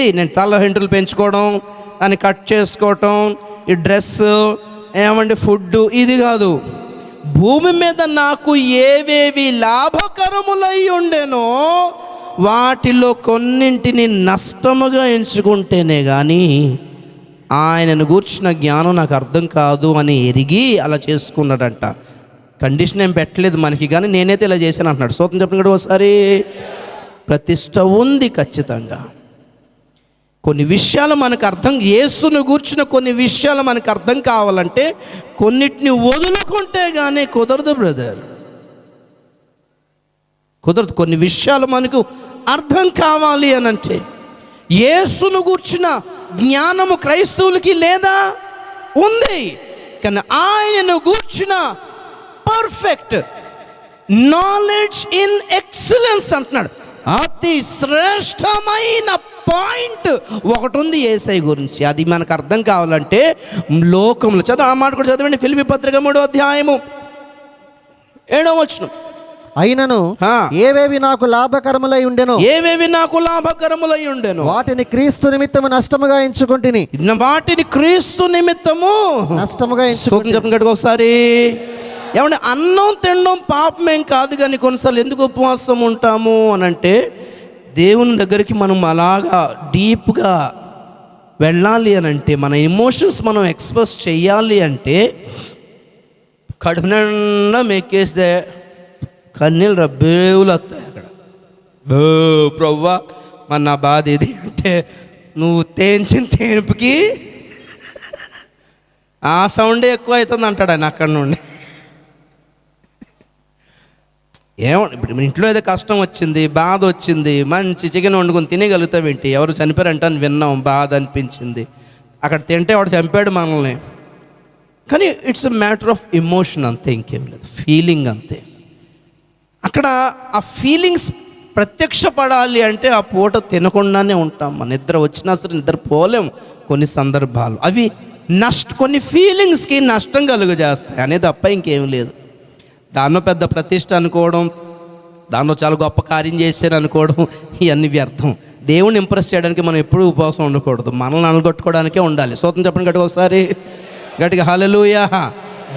నేను తల వెంట్రులు పెంచుకోవడం, దాన్ని కట్ చేసుకోవటం, ఈ డ్రెస్, ఏమంటే ఫుడ్, ఇది కాదు. భూమి మీద నాకు ఏవేవి లాభకరములై ఉండెనో వాటిలో కొన్నింటిని నష్టముగా ఎంచుకుంటేనే కానీ ఆయనను గూర్చిన జ్ఞానం నాకు అర్థం కాదు అని ఎరిగి అలా చేసుకున్నాడంట. కండిషన్ ఏం పెట్టలేదు మనకి, కానీ నేనైతే ఇలా చేశాను అంటున్నాడు. స్తోత్రం చెప్పండి కూడా ఒకసారి. ప్రతిష్ట ఉంది ఖచ్చితంగా. కొన్ని విషయాలు మనకు అర్థం, యేసును గూర్చిన కొన్ని విషయాలు మనకు అర్థం కావాలంటే కొన్నిటిని వదులుకుంటే కానీ కుదరదు బ్రదర్, కుదరదు. కొన్ని విషయాలు మనకు అర్థం కావాలి అని అంటే యేసును గూర్చిన జ్ఞానము క్రైస్తవులకి లేదా, ఉంది. కానీ ఆయనను గూర్చిన పర్ఫెక్ట్ నాలెడ్జ్ ఇన్ ఎక్సలెన్స్ అంటున్నాడు. అతి శ్రేష్టమైన పాయింట్ ఒకటి ఉంది యేసయ్య గురించి. అది మనకు అర్థం కావాలంటే లోకంలో ఆ మాట కూడా చదవండి. ఫిలిప్పీ పత్రిక 3వ అధ్యాయము 7వ వచనం. అయినను ఏవేవి నాకు లాభకరములై ఉండెనో, ఏవేవి నాకు లాభకరములై ఉండెనో వాటిని క్రీస్తు నిమిత్తము నష్టముగా ఎంచుకుంటుని. వాటిని క్రీస్తు నిమిత్తము నష్టముగా ఎంచుకుంటుని. చెప్పండి ఒకసారి. ఏమంటే అన్నం తినడం పాపమేం కాదు, కానీ కొన్నిసార్లు ఎందుకు ఉపవాసం ఉంటాము అని అంటే దేవుని దగ్గరికి మనం అలాగా డీప్గా వెళ్ళాలి అని అంటే, మన ఎమోషన్స్ మనం ఎక్స్ప్రెస్ చేయాలి అంటే కడుపు నిండా మెక్కేస్తే కన్నీళ్ళు రబ్బేవులు వస్తాయి అక్కడ. ప్రవ్వా మన నా బాధ ఇది అంటే నువ్వు తేంచిన తేనుపుకి ఆ సౌండే ఎక్కువ అవుతుంది అంటాడు ఆయన అక్కడ నుండి. ఇప్పుడు ఇంట్లో ఏదో కష్టం వచ్చింది, బాధ వచ్చింది, మంచి చికెన్ వండుకొని తినగలుగుతావేంటి? ఎవరు చనిపోయారంటే విన్నాం, బాధ అనిపించింది. అక్కడ తింటే వాడు చంపాడు మనల్ని. కానీ it's a matter of emotion అంతే, ఇంకేం లేదు, ఫీలింగ్ అంతే. అక్కడ ఆ ఫీలింగ్స్ ప్రత్యక్షపడాలి అంటే ఆ పూట తినకుండానే ఉంటాం. మన నిద్ర వచ్చినా సరే నిద్ర పోలేం కొన్ని సందర్భాలు. అవి కొన్ని ఫీలింగ్స్కి నష్టం కలుగజేస్తాయి అనేది తప్ప ఇంకేం లేదు. దానిలో పెద్ద ప్రతిష్ట అనుకోవడం, దానిలో చాలా గొప్ప కార్యం చేశారు అనుకోవడం, ఇవన్నీ వ్యర్థం. దేవుణ్ణి ఇంప్రెస్ చేయడానికి మనం ఎప్పుడూ ఉపవాసం ఉండకూడదు, మనల్ని అనగొట్టుకోవడానికే ఉండాలి. స్తోత్రం చెప్పండి గట్టిగా ఒకసారి, గట్టిగా హల్లెలూయా.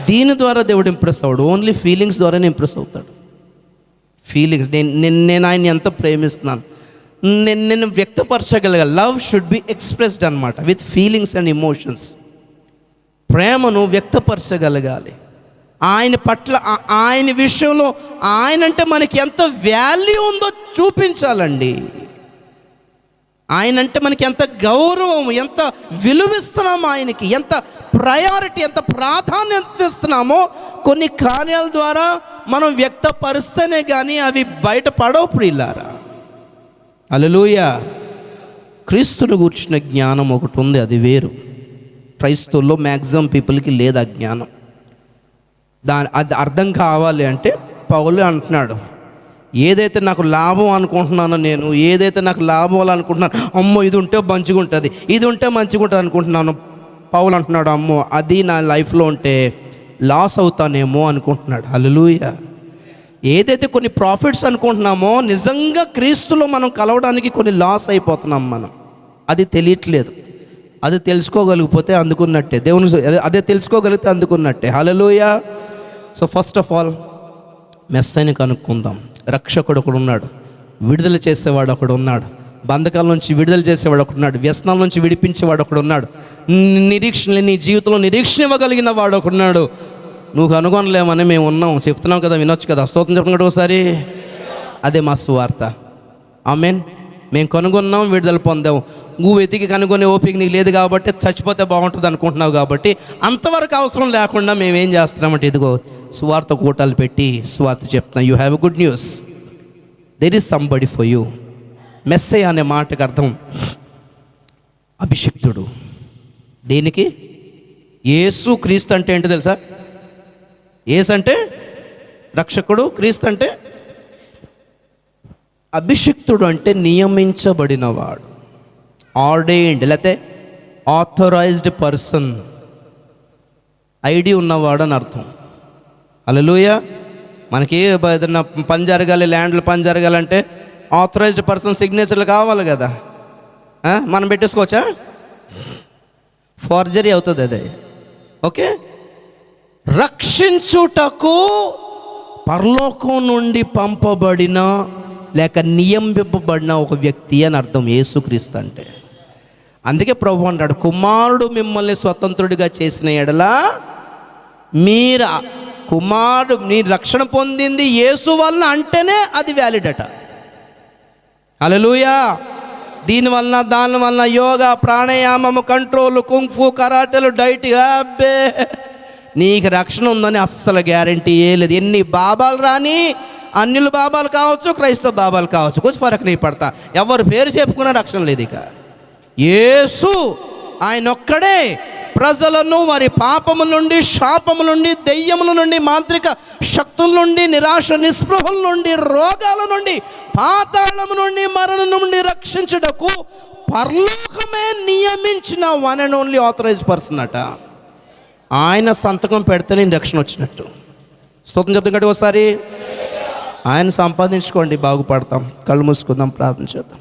దీని ద్వారా దేవుడు ఇంప్రెస్ అవ్వడు, ఓన్లీ ఫీలింగ్స్ ద్వారానే ఇంప్రెస్ అవుతాడు. ఫీలింగ్స్, నేను ఆయన్ని ఎంత ప్రేమిస్తున్నాను, నేను వ్యక్తపరచగలగాలి. లవ్ షుడ్ బి ఎక్స్ప్రెస్డ్ అనమాట విత్ ఫీలింగ్స్ అండ్ ఎమోషన్స్. ప్రేమను వ్యక్తపరచగలగాలి. ఆయన పట్ల, ఆయన విషయంలో ఆయన అంటే మనకి ఎంత వాల్యూ ఉందో చూపించాలండి. ఆయన అంటే మనకి ఎంత గౌరవం, ఎంత విలువిస్తున్నామో, ఆయనకి ఎంత ప్రయారిటీ, ఎంత ప్రాధాన్యత ఇస్తున్నామో కొన్ని కార్యాల ద్వారా మనం వ్యక్తపరిస్తేనే కానీ అవి బయటపడవు ప్రియులారా. హల్లెలూయా. క్రీస్తుని గూర్చిన జ్ఞానం ఒకటి ఉంది, అది వేరు. క్రైస్తవుల్లో మ్యాక్సిమం పీపుల్కి లేదు ఆ జ్ఞానం. అది అర్థం కావాలి అంటే పౌలు అంటున్నాడు, ఏదైతే నాకు లాభం అనుకుంటున్నానో, నేను ఏదైతే నాకు లాభం అనుకుంటున్నాను, అమ్మో ఇది ఉంటే మంచిగా ఉంటుంది, ఇది ఉంటే మంచిగా ఉంటుంది అనుకుంటున్నాను. పౌలు అంటున్నాడు, అమ్మో అది నా లైఫ్లో ఉంటే లాస్ అవుతానేమో అనుకుంటున్నాడు. హల్లెలూయా. ఏదైతే కొన్ని ప్రాఫిట్స్ అనుకుంటున్నామో, నిజంగా క్రీస్తులో మనం కలవడానికి కొన్ని లాస్ అయిపోతున్నాం మనం. అది తెలియట్లేదు. అది తెలుసుకోగలిగిపోతే అందుకున్నట్టే, దేవుని అదే తెలుసుకోగలిగితే అందుకున్నట్టే. హల్లెలూయా. సో ఫస్ట్ ఆఫ్ ఆల్ మెస్సైని కనుక్కుందాం. రక్షకుడు ఒకడు ఉన్నాడు, విడుదల చేసేవాడు ఒకడు ఉన్నాడు, బంధకాల నుంచి విడుదల చేసేవాడు ఒకడు ఉన్నాడు, వ్యసనాల నుంచి విడిపించేవాడు ఒకడు ఉన్నాడు, నిరీక్షణ, నీ జీవితంలో నిరీక్షణ ఇవ్వగలిగిన వాడు ఒకడున్నాడు. నువ్వు కనుగొనలేమని మేము ఉన్నాం, చెప్తున్నాం కదా, వినొచ్చు కదా. స్తోత్రం చెప్పండి ఒకసారి. అదే మా సువార్త. ఆమేన్. మేము కనుగొన్నాం, విడుదల పొందాం. నువ్వు వెతికి కనుగొనే ఓపిక నీకు లేదు కాబట్టి, చచ్చిపోతే బాగుంటుంది అనుకుంటున్నావు కాబట్టి, అంతవరకు అవసరం లేకుండా మేమేం చేస్తున్నామంటే ఇదిగో సువార్త కూటాలు పెట్టి సువార్త చెప్తున్నాం. You have a good news, there is somebody for you. Messiah అనే మాటకు అర్థం అభిషిక్తుడు. దేనికి? యేసు క్రీస్తు అంటే ఏంటి తెలుసా? యేసు అంటే రక్షకుడు, క్రీస్తు అంటే అభిషిక్తుడు. అంటే నియమించబడినవాడు, ఆర్డైన్డ్, లేకపోతే ఆథరైజ్డ్ పర్సన్, ఐడి ఉన్నవాడు అని అర్థం. హల్లెలూయా. మనకి ఏదన్నా పని జరగాలి, ల్యాండ్లో పని జరగాలంటే ఆథరైజ్డ్ పర్సన్ సిగ్నేచర్లు కావాలి కదా. మనం పెట్టేసుకోవచ్చా? ఫార్జరీ అవుతుంది అదే. ఓకే. రక్షించుటకు పరలోకం నుండి పంపబడిన లేక నియమింపబడిన ఒక వ్యక్తి అని అర్థం యేసుక్రీస్తు అంటే. అందుకే ప్రభు అంటాడు, కుమారుడు మిమ్మల్ని స్వతంత్రుడిగా చేసిన ఎడల మీరు కుమారుడు నీ రక్షణ పొందింది యేసు వల్ల అంటేనే అది వ్యాలిడ్ అట. హల్లెలూయా. దీనివల్ల దానివల్ల యోగా, ప్రాణాయామము, కంట్రోల్, కుంఫు, కరాటేలు, డైట్, అబ్బే నీకు రక్షణ ఉందని అస్సలు గ్యారంటీ ఏ లేదు. ఎన్ని బాబాలు రాని, అన్యుల బాబాలు కావచ్చు, క్రైస్తవ బాబాలు కావచ్చు, కొంచెం ఫరక్ నీ పడతా, ఎవరు పేరు చెప్పుకున్నా రక్షణ లేదు. ఇక యేసు ఆయన ఒక్కడే ప్రజలను వారి పాపముల నుండి, శాపముల నుండి, దెయ్యముల నుండి, మాంత్రిక శక్తుల నుండి, నిరాశ నిస్పృహల నుండి, రోగాల నుండి, పాతాళము నుండి, మరణం నుండి రక్షించుటకు పరలోకమే నియమించిన one and only authorised person అట. ఆయన సంతకం పెడితేనే రక్షణ వచ్చినట్టు. స్తోత్రం చెప్తాం కంటే ఒకసారి ఆయన సంపాదించుకోండి, బాగుపడతాం. కళ్ళు మూసుకుందాం, ప్రార్థన చేద్దాం.